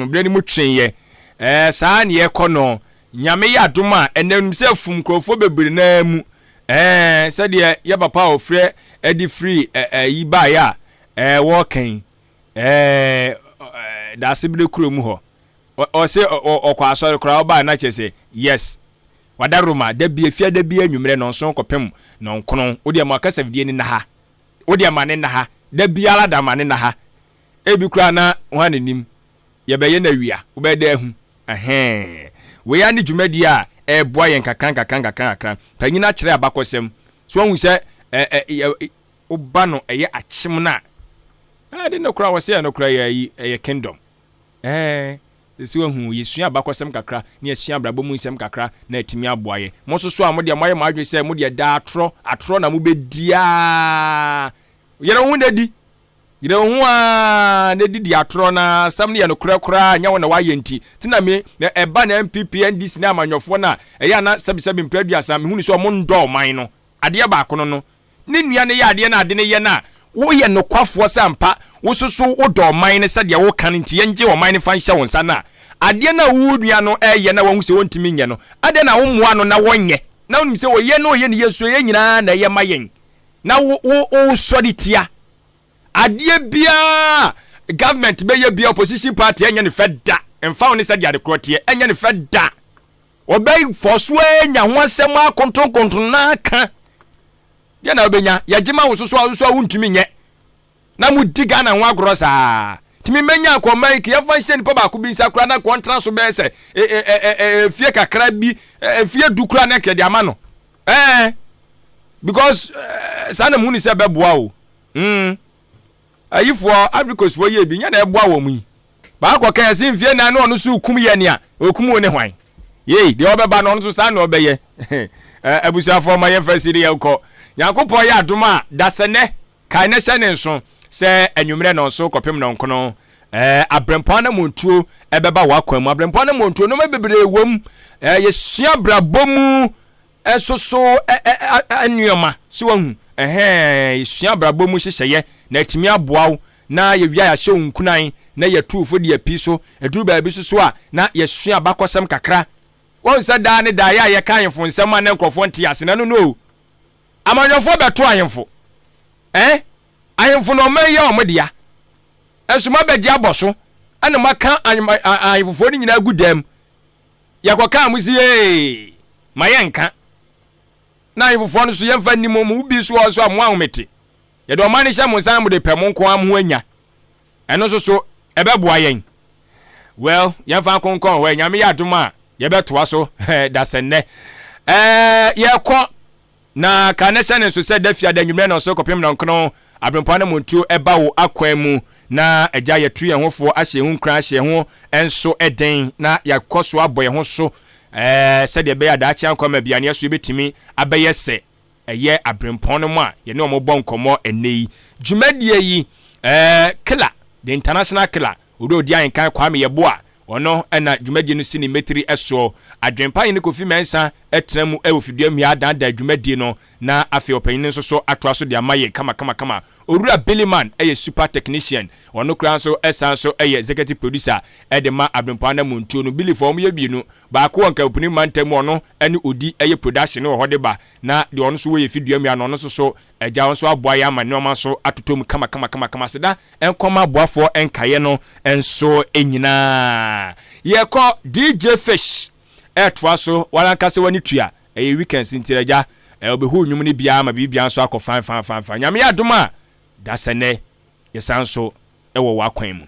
bra ni mu twenye saa ne ye kono nyame ya doma enem se fum krofo bebiri na mu said ye papa ofre edi free yi ba ya walking da sibile kurom ho o se okwa asori kra ba na chese yes wadaruma da bi afia da bi anwumre no nso kopem no nkono wo de makasa vidie ni na ha wo de mane na ha da bi ala da mane na ha ebi kra na ho anenim ye be ye na wia wo be da hu we ya ni dwumadi a boy yen kakran panyina kire abakosem so hu se oba no eye achim na de no kura wo se no kura ye kingdom esi wo hu yesua abakosem kakra na yesua brabo mu nsem kakra na atimi aboaye mo so so amode moye maadwe se mode da atro na mo bedia yere hu na di yere hu a na di atro na sam ne ye no kura nya wo na waye nti tina me eba na MPP NDC na amanyofo na eya na sabisabi mpadu asam me hu ni so mo ndo man no ade ba kono no ne nua ne ye ade na ade ne ye na wo ye no kwafo sampa wo soso wo do man ne sade wo kan nti ye nje wo man ne fa nhye won sa na ade na wo nua no ye na wo hu se wontimi nye no ade na wo moa no na wonye na wo nim se wo ye no ye ne yeso ye nyina na ye mayen na wo sori tia ade bia government be ye bia opposition party enye ne feda emfa wo ne sade ade krotie enye ne feda obey forso enya ho asem akonton na ka ye na obenya ye gima wo soso wontimi nye na mu diga na ho agoro saa timi menya akoma ki ye fa hye nipa ba ko bi nsa kura na kontra so be se fie kakra bi fie dukura na ke de ama no because sana mu ni se be boa o ayifo Africans fo ye bi nya na e boa wo mu ba ko ka se fie na na ono so kum ye ne a okum wo ne hwan ye de obeba no ono so sa na obeye abusuafo ma ye fa siri ye ko Yankopon ya adoma dasene kai na hye ne nso se anwumre no so kopem no nkono Abrempong Anamontuo ebeba wakwan Abrempong Anamontuo no mabebere wom yesua brabomu esoso anuoma si wahu yesua brabomu hyehye na atimi aboaw na yewia ya hye onkunan na yetufo de apiso eduru ba bi so a na yesua bakosem kakra won se da ne da ya ye kan fo nsem a na nkrofo ntia ase na no amanyofo beto ayemfo ayemfo no maye omodia esuma bedi aboso ana maka ayemfo ni nyina gudam yakoka amusi mayenka na ayemfo no so yemfa nimo mu bi so amu ahomete ye do mani hya monsan mu de pemo nko am anya eno so ebeboa yen well yemfa konkon we nyame ya adoma ye betoa so da senne ye ko na kanesa ne so se da fia da nwumre na so kopem na nkono Abrempong Anamontuo eba wo akwan mu na agya yetu ye hofo ahye hu nkra ahye hu enso eden na yakoso aboye ho so se de be ya da achi ankoma bia ne so betimi abaye se eye Abrempong no mu a ye ne omobọ nkomo enei dwumadie yi killer the international killer odo di Ahenkan kwame yebo a ono na dwumadie no sini metri eso adwempa ne Kofi Mensa etremu ewofidua mia da dwumadie no na afi opanyin nso so atoa so de amaye kama Orura Billyman super technician ono kra so esan so executive producer edema Abrempong Anamontuo no Billy form ye bienu ba ko onka opuni mantem ono ene odi production no hode ba na de ono so we fidua mia no so so eja on so aboa ya manoma so atotom kama seda enkoma aboafo enkaye no enso enyina ye ko DJ Fish toa so walanka se wani tua weekends ntiraja obehu nwum ni bia ma bibia so akọ fan nyame ya adoma da sene yesanso ewo wakwan mu